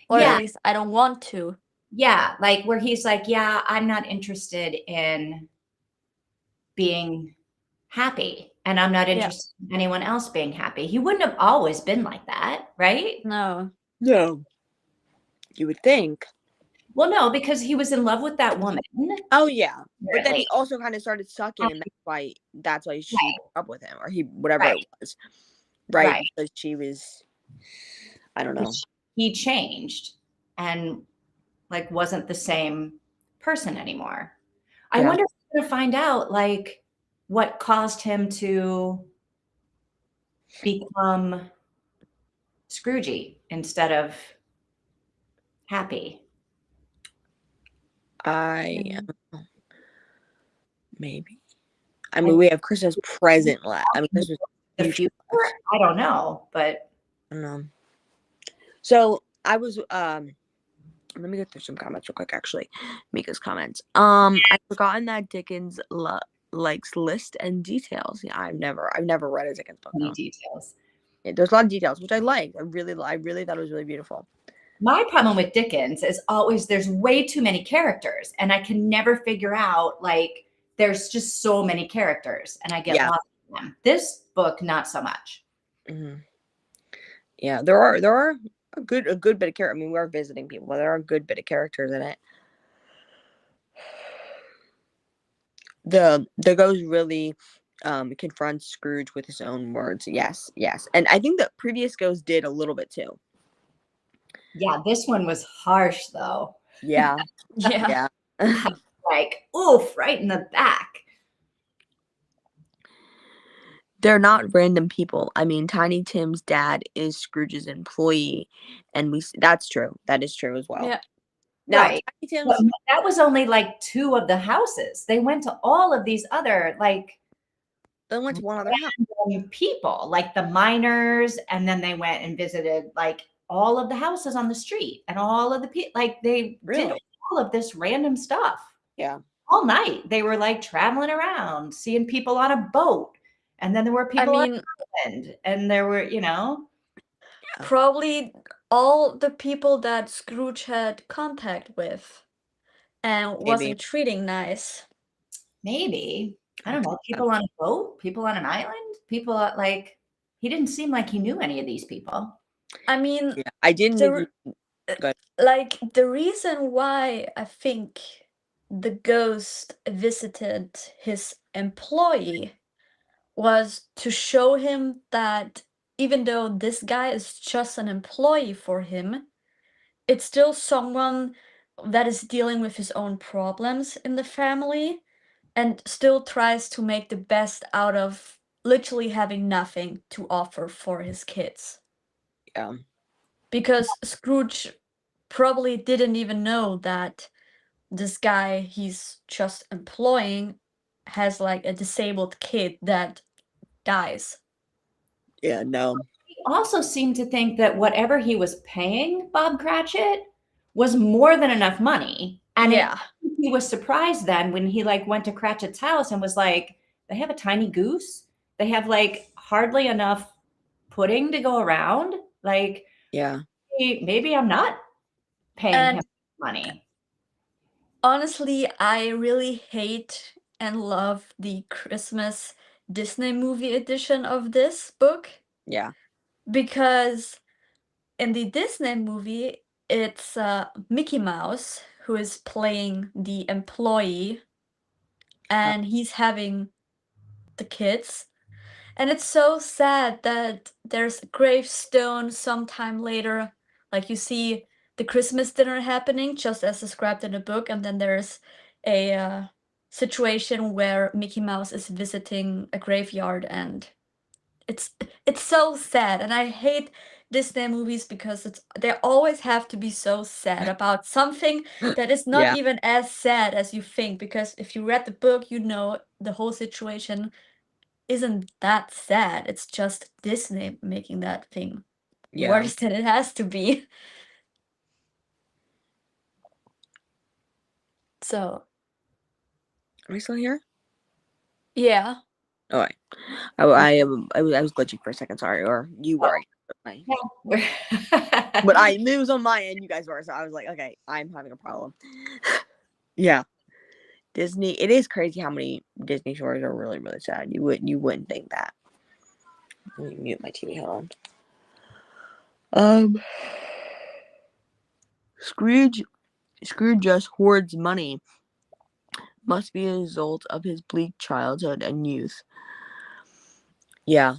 Or Yeah. at least I don't want to. Yeah, like where he's like, yeah, I'm not interested in being happy, and I'm not Yeah. interested in anyone else being happy. He wouldn't have always been like that, right? No. no, you would think. Well, no, because he was in love with that woman. Oh yeah, but then apparently. he also kind of started sucking, and that's why she Right. broke up with him, or he whatever Right. it was, right? Right. Because she was, I don't know. He changed and like wasn't the same person anymore. I Yeah. wonder if we're gonna find out like what caused him to become Scroogey instead of happy. Maybe. I mean, we have Christmas present left. I mean, Christmas The future future, left. I don't know, but I don't know. So I was let me get through some comments real quick. Actually, Mika's comments. I've forgotten that Dickens likes list and details. Yeah, I've never read a Dickens book. any No. details. There's a lot of details, which I liked. I really thought it was really beautiful. My problem with Dickens is always there's way too many characters, and I can never figure out, like, there's just so many characters, and I get Yeah. lost in them. This book, not so much. Mm-hmm. Yeah, there are a good bit of character. I mean, we are visiting people, but there are a good bit of characters in it. The ghost really confronts Scrooge with his own words. Yes, and I think the previous ghost did a little bit too. Yeah, this one was harsh though. Yeah, Yeah. yeah. Like, oof, right in the back. They're not random people. I mean, Tiny Tim's dad is Scrooge's employee, and that's true. That is true as well. Yeah. Now, Right. Tiny Tim's But that was only like 2 of the houses. They went to all of these other, like, they went to one other house. people, like the miners, and then they went and visited like all of the houses on the street and all of the people. Like they did Really? all of this random stuff. Yeah. All night they were like traveling around, seeing people on a boat, and then there were people on land, and there were, probably all the people that Scrooge had contact with and wasn't treating nice. maybe, I don't know, people on a boat, people on an island, people like, he didn't seem like he knew any of these people. I mean, Yeah, I didn't even like the reason why I think the ghost visited his employee was to show him that even though this guy is just an employee for him, it's still someone that is dealing with his own problems in the family and still tries to make the best out of literally having nothing to offer for his kids. Yeah. Because Scrooge probably didn't even know that this guy he's just employing has like a disabled kid that dies. Yeah, no. He also seemed to think that whatever he was paying Bob Cratchit was more than enough money. And yeah, he was surprised then when he like went to Cratchit's house and was like, they have a tiny goose. They have like hardly enough pudding to go around. Like, yeah, maybe I'm not paying And- him money. honestly, I really hate and love the Christmas Disney movie edition of this book yeah, because in the Disney movie, it's Mickey Mouse who is playing the employee and he's having the kids. And it's so sad that there's a gravestone sometime later. Like you see the Christmas dinner happening just as described in the book, and then there's a situation where Mickey Mouse is visiting a graveyard, and it's so sad. And I hate Disney movies because they always have to be so sad about something that is not Yeah. even as sad as you think. Because if you read the book, you know the whole situation isn't that sad. It's just Disney making that thing yeah. worse than it has to be. So, Am I still here? yeah. Oh, I was glitching for a second. Sorry, or you were. But it was on my end. You guys were, so I was like, okay, I'm having a problem. Yeah, Disney. It is crazy how many Disney stories are really, really sad. You wouldn't think that. Let me mute my TV. Hold on. Scrooge just hoards money. Must be a result of his bleak childhood and youth. Yeah,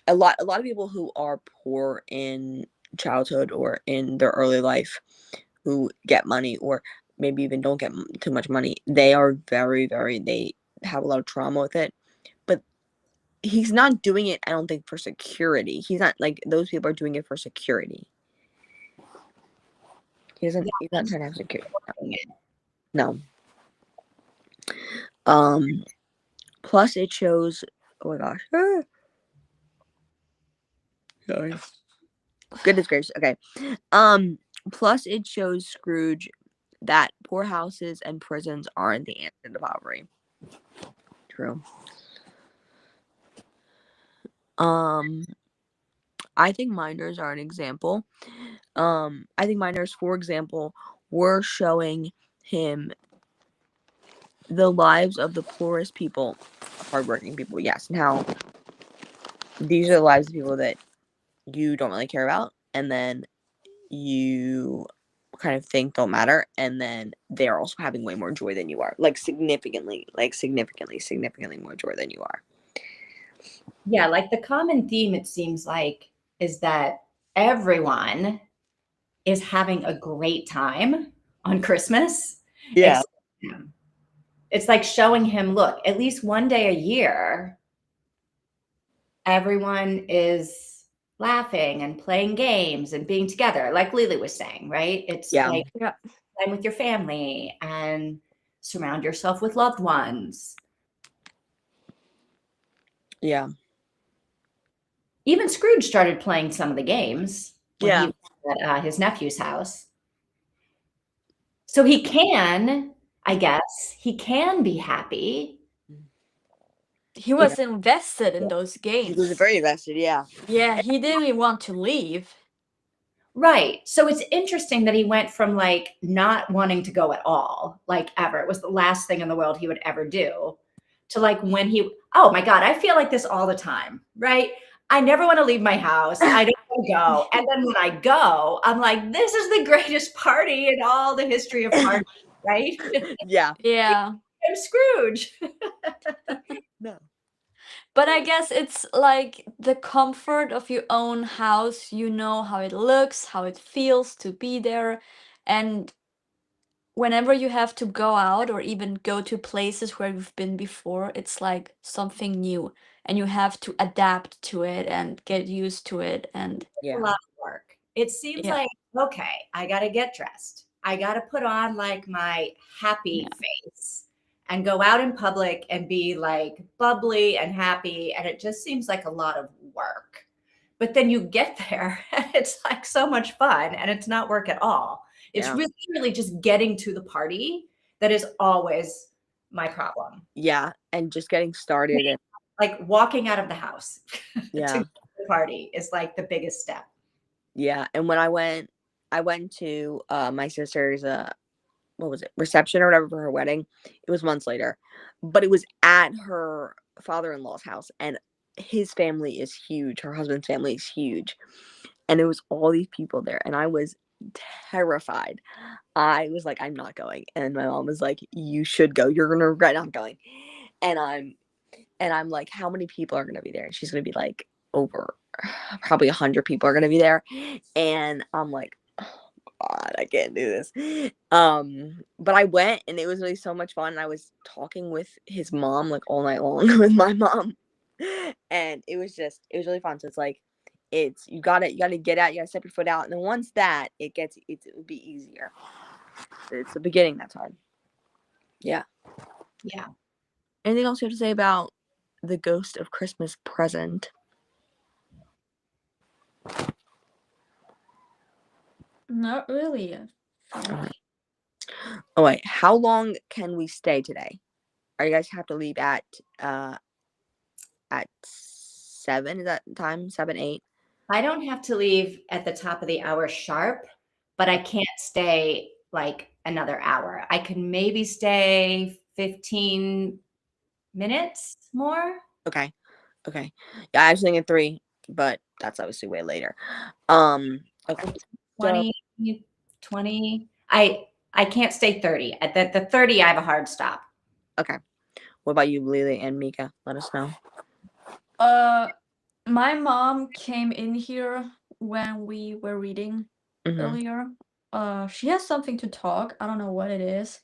a lot of people who are poor in childhood or in their early life, who get money or maybe even don't get too much money, they are very, they have a lot of trauma with it. But he's not doing it, I don't think, for security. He's not like those people are doing it for security. He's not trying to have security. No. Plus it shows. Oh my gosh. Sorry. Goodness gracious. Okay. Plus it shows Scrooge that poorhouses and prisons aren't the answer to poverty. True. I think minors are an example. I think minors, for example, were showing him the lives of the poorest people, hardworking people, yes, and how these are the lives of people that you don't really care about, and then you kind of think don't matter, and then they're also having way more joy than you are, like significantly more joy than you are. Yeah, like the common theme, it seems like, is that everyone is having a great time on Christmas. Yeah. except him. It's like showing him, look, at least one day a year, everyone is laughing and playing games and being together, like Lily was saying, right? It's Yeah. like Yeah. time with your family and surround yourself with loved ones. Yeah. Even Scrooge started playing some of the games when Yeah. he was at his nephew's house. So he can, I guess, he can be happy. He was invested in those He games. was very invested, yeah. Yeah, he didn't even want to leave. Right. So it's interesting that he went from like not wanting to go at all, like ever. It was the last thing in the world he would ever do, to like when he, oh my God, I feel like this all the time, right? I never want to leave my house. I don't want to go. And then when I go, I'm like, this is the greatest party in all the history of parties, right? Yeah. Yeah. I'm Scrooge. No. But I guess it's like the comfort of your own house. You know how it looks, how it feels to be there. And whenever you have to go out or even go to places where you've been before, it's like something new. And you have to adapt to it and get used to it. And A Yeah. lot of work. It seems Yeah. like, okay, I got to get dressed. I got to put on like my happy face and go out in public and be like bubbly and happy. And it just seems like a lot of work. But then you get there and it's like so much fun and it's not work at all. It's Yeah. really, really just getting to the party that is always my problem. Yeah. And just getting started and Like walking out of the house yeah. to the party is like the biggest step. Yeah. And when I went to my sister's what was it, reception or whatever for her wedding. It was months later. But it was at her father-in-law's house, and his family is huge. Her husband's family is huge. And it was all these people there, and I was terrified. I was like, I'm not going. And my mom was like, you should go. You're gonna regret not going. And I'm like, how many people are gonna be there? And she's gonna be like, over probably 100 people are gonna be there. And I'm like, oh God, I can't do this. But I went, and it was really so much fun. And I was talking with his mom like all night long with my mom. And it was really fun. So it's like, you gotta get out, you gotta step your foot out, and then once that it will be easier. It's the beginning that's hard. Yeah. Yeah. Anything else you have to say about the Ghost of Christmas Present? not really. Oh wait, how long can we stay today? Are you guys have to leave at 7? Is that time? 7, 8? I don't have to leave at the top of the hour sharp, but I can't stay like another hour. I can maybe stay 15 minutes more. Okay. Yeah, I was thinking 3, but that's obviously way later. Okay. 20, 20. I can't stay 30. At the 30, I have a hard stop. Okay. What about you, Lily and Mika? Let us know. My mom came in here when we were reading Mhm. earlier. She has something to talk. I don't know what it is.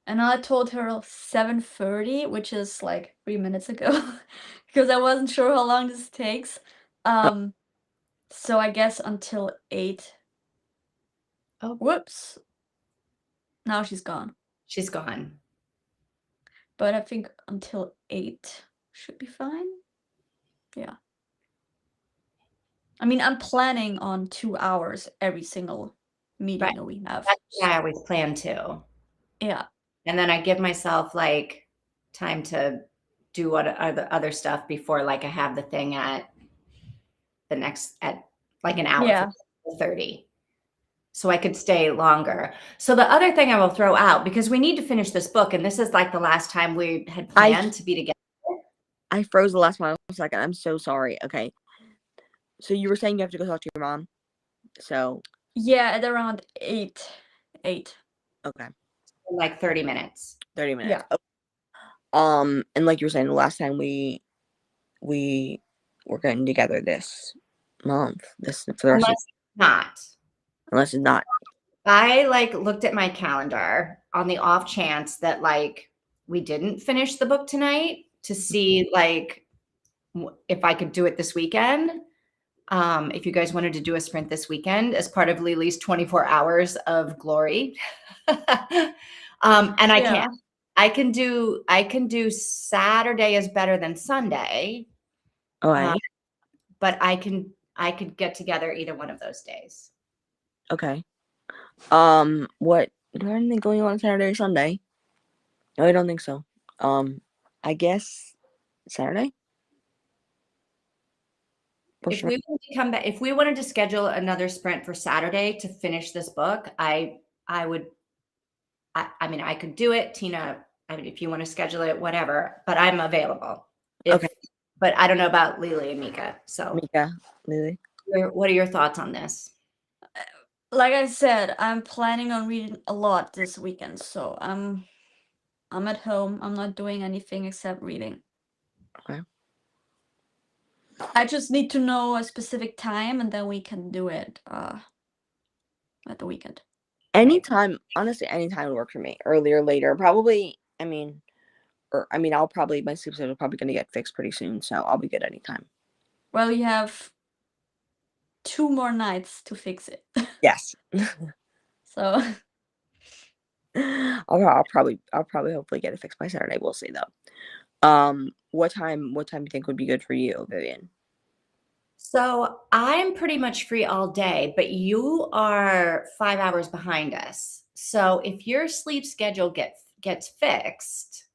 And I told her 7:30, which is like 3 minutes ago, because I wasn't sure how long this takes. So I guess until 8. Oh. Whoops. Now she's gone. She's gone. but I think until 8 should be fine. Yeah. I mean, I'm planning on 2 hours every single meeting Right. that we have. That's what I always plan to. Yeah. And then I give myself like time to do what other stuff before like I have the thing at the next at like an hour Yeah. 30. So I could stay longer. So the other thing I will throw out, because we need to finish this book, and this is like the last time we had planned to be together. I froze the last one second. I'm so sorry. Okay. So you were saying you have to go talk to your mom. So Yeah, at around 8. okay, In like 30 minutes. 30 minutes. Yeah. Okay. And like you were saying, the last time we were getting together this month, this for the rest Unless not. unless it's not. I like looked at my calendar on the off chance that like we didn't finish the book tonight to see like if I could do it this weekend. If you guys wanted to do a sprint this weekend as part of Lily's 24 hours of glory. And I Yeah. can. I can do Saturday is better than Sunday. Okay. But I could get together either one of those days. Okay. What do I have anything going on Saturday or Sunday? No, I don't think so. I guess Saturday. For If sure. we wanted to come back, if we wanted to schedule another sprint for Saturday to finish this book, I would. I mean, I could do it, Tina. I mean, if you want to schedule it, whatever. But I'm available. Okay. But I don't know about Lily and Mika. So, Mika, Lily. what are your thoughts on this? Like I said, I'm planning on reading a lot this weekend, so I'm at home. I'm not doing anything except reading. Okay. I just need to know a specific time, and then we can do it at the weekend. Anytime, honestly, anytime would work for me. Earlier, later, probably. I'll probably my sleep schedule is probably going to get fixed pretty soon, so I'll be good anytime. Well, you have 2 more nights to fix it. Yes. So I'll probably hopefully get it fixed by Saturday. We'll see though. What time do you think would be good for you, Vivian? So I'm pretty much free all day, but you are 5 hours behind us. So if your sleep schedule gets fixed,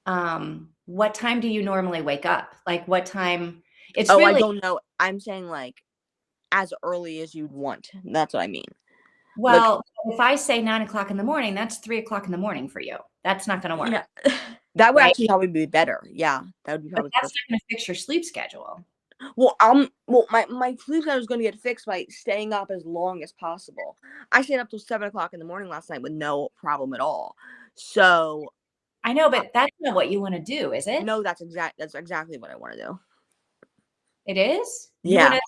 what time do you normally wake up? Like what time? It's I really don't know. I'm saying like as early as you'd want. That's what I mean. well, if I say 9 o'clock in the morning, that's 3 o'clock in the morning for you. That's not going to work. yeah. That would Right. actually probably be better. Yeah, that would be But probably that's perfect. not going to fix your sleep schedule. Well, my sleep schedule is going to get fixed by staying up as long as possible. I stayed up till 7 o'clock in the morning last night with no problem at all. So I know, but that's not what you want to do, is it? no, that's exactly what I want to do. It is? Yeah.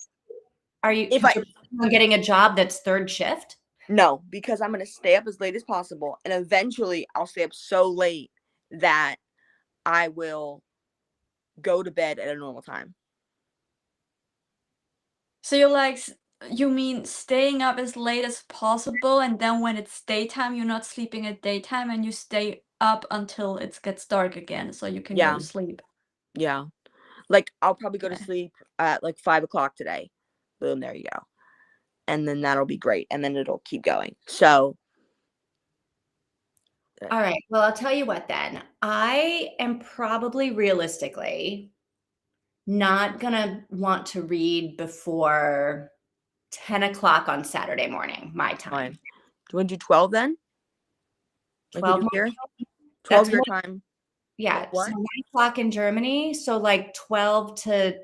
Are you If 'cause I- you're planning on getting a job that's third shift? No, because I'm going to stay up as late as possible, and eventually I'll stay up so late that I will go to bed at a normal time. So you're like, you mean staying up as late as possible, and then when it's daytime, you're not sleeping at daytime, and you stay up until it gets dark again, so you can go Yeah. to sleep. Yeah. Like I'll probably go to Okay. sleep at like 5 o'clock today. Boom, there you go. And then that'll be great. And then it'll keep going. So All right. Well, I'll tell you what then. I am probably realistically not going to want to read before 10 o'clock on Saturday morning, my time. fine. Do you want to do 12 then? Like we 12 do more here? 12 That's your more- time. Yeah. What? So 9 o'clock in Germany. So like 12 to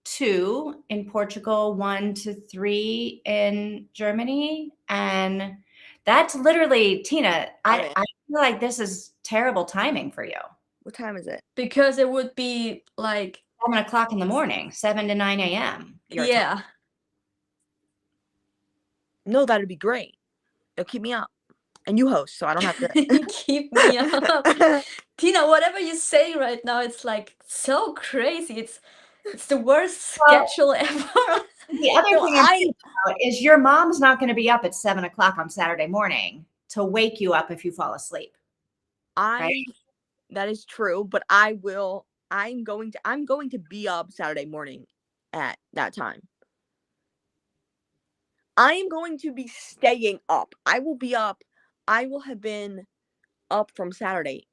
2 in Portugal, 1 to 3 in Germany. And that's literally, Tina, I Okay. feel like this is terrible timing for you. What time is it? Because it would be like, 7 o'clock in the morning, 7 to 9 a.m. your time. yeah. No, that'd be great. It'll keep me up. And you host, so I don't have to. You keep me up. Tina, whatever you say right now, it's like so crazy. It's the worst Well- schedule ever. The other No, thing I'm thinking about is your mom's not going to be up at 7 o'clock on Saturday morning to wake you up if you fall asleep. That is true, but I'm going to be up Saturday morning at that time. I am going to be staying up. I will be up. I will have been up from Friday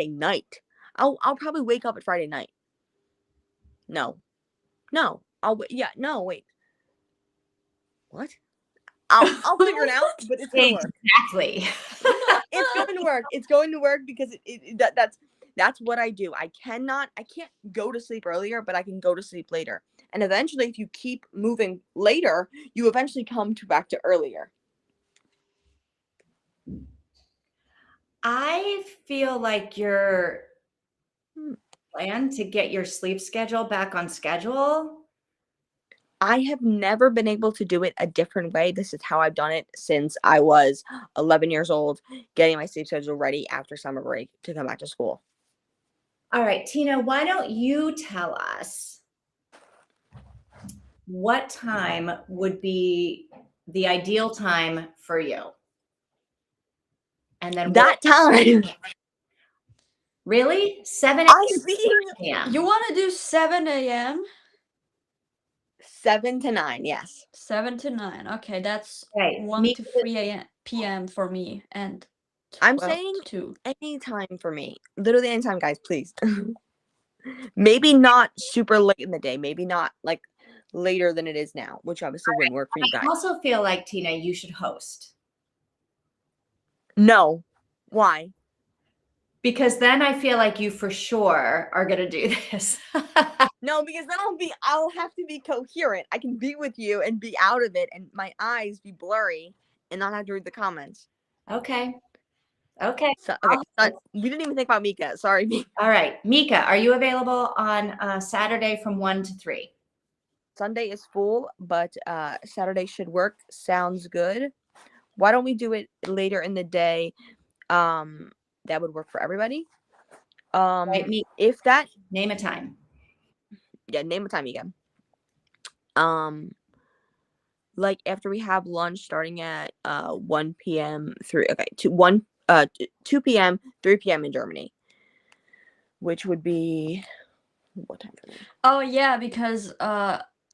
night. I'll probably wake up at Friday night. No. Wait. What? I'll figure it out, but it's gonna work. Exactly. It's going to work. It's going to work because that's what I do. I can't go to sleep earlier, but I can go to sleep later. And eventually, if you keep moving later, you eventually come back to earlier. I feel like your plan to get your sleep schedule back on schedule. I have never been able to do it a different way. This is how I've done it since I was 11 years old, getting my sleep schedule ready after summer break to come back to school. All right, Tina, why don't you tell us what time would be the ideal time for you? And then That time. Really? 7 a.m. You want to do 7 a.m.? 7 to 9, yes. 7 to 9. Okay, that's Right. 1 to 3 p.m. for me, and I'm 12 saying to 2. any time for me. Literally any time, guys, please. Maybe not super late in the day. Maybe not like later than it is now, which obviously wouldn't work for you guys. I also feel like, Tina, you should host. No. Why? Because then I feel like you for sure are going to do this. No, because then I'll have to be coherent. I can be with you and be out of it and my eyes be blurry and not have to read the comments. Okay. So, we didn't even think about Mika. Sorry, Mika. All right. Mika, are you available on Saturday from 1 to 3? Sunday is full, but Saturday should work. Sounds good. Why don't we do it later in the day? That would work for everybody. Right, Mika, if that name a time. Yeah, name a time again. Like after we have lunch starting at 1 p.m. 2 p.m. 3 p.m. in Germany, which would be what time for me? Oh yeah, because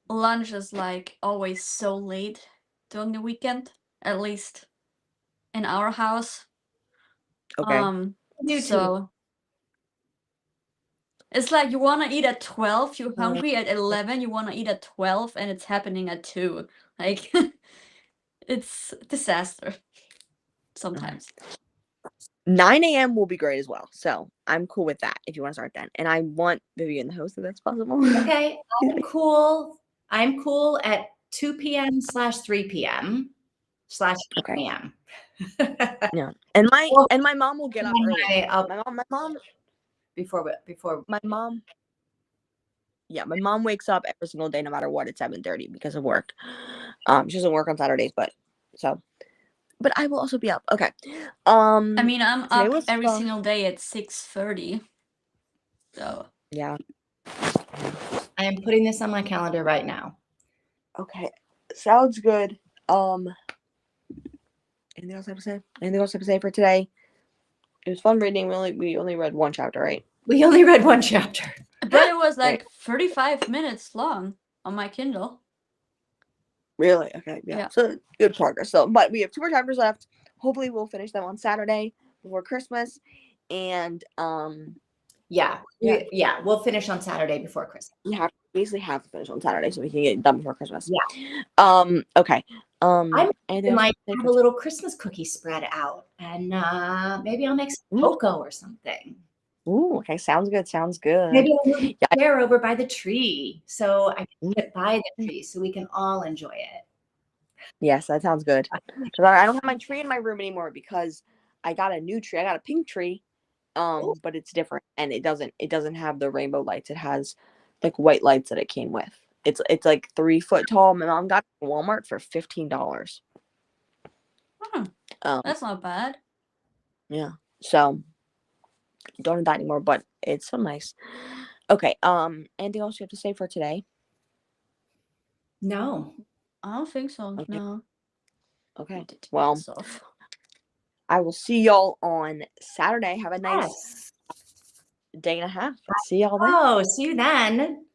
lunch is like always so late during the weekend, at least in our house. Okay. So it's like you want to eat at 12, you're hungry at 11, you want to eat at 12, and it's happening at 2. Like, it's disaster sometimes. 9 a.m. will be great as well. So I'm cool with that if you want to start then. And I want Vivian the host if that's possible. Okay. I'm cool. I'm cool at 2 p.m. / 3 p.m. / 8 p.m. Yeah. And my mom will get up early. My mom before my mom wakes up every single day no matter what at 7:30 because of work. She doesn't work on Saturdays, but I will also be up. Okay. I mean, I'm up every single day at 6:30. So yeah. I am putting this on my calendar right now. Okay. Sounds good. Anything else I have to say? Anything else I have to say for today? It was fun reading. We only read one chapter, right? We only read one chapter. But it was like 35 minutes long on my Kindle. Really? Okay. Yeah. So good progress. So, but we have 2 more chapters left. Hopefully, we'll finish them on Saturday before Christmas. And we'll finish on Saturday before Christmas. You basically have to finish on Saturday so we can get it done before Christmas. Yeah. Okay. I'm like have a little Christmas cookie spread out, and maybe I'll make some cocoa or something. Ooh, okay. Sounds good. Maybe I'll move the chair over by the tree so I can sit by the tree so we can all enjoy it. Yes, that sounds good. Because I don't have my tree in my room anymore because I got a new tree. I got a pink tree, but it's different and it doesn't have the rainbow lights. It has like white lights that it came with. It's like 3 foot tall. My mom got it from Walmart for $15. That's not bad. Yeah. So don't do that anymore, but it's so nice. Okay. Anything else you have to say for today? No. I don't think so. Okay. No. Okay. Well, I will see y'all on Saturday. Have a nice Yes. day and a half. See y'all then. Oh, see you then.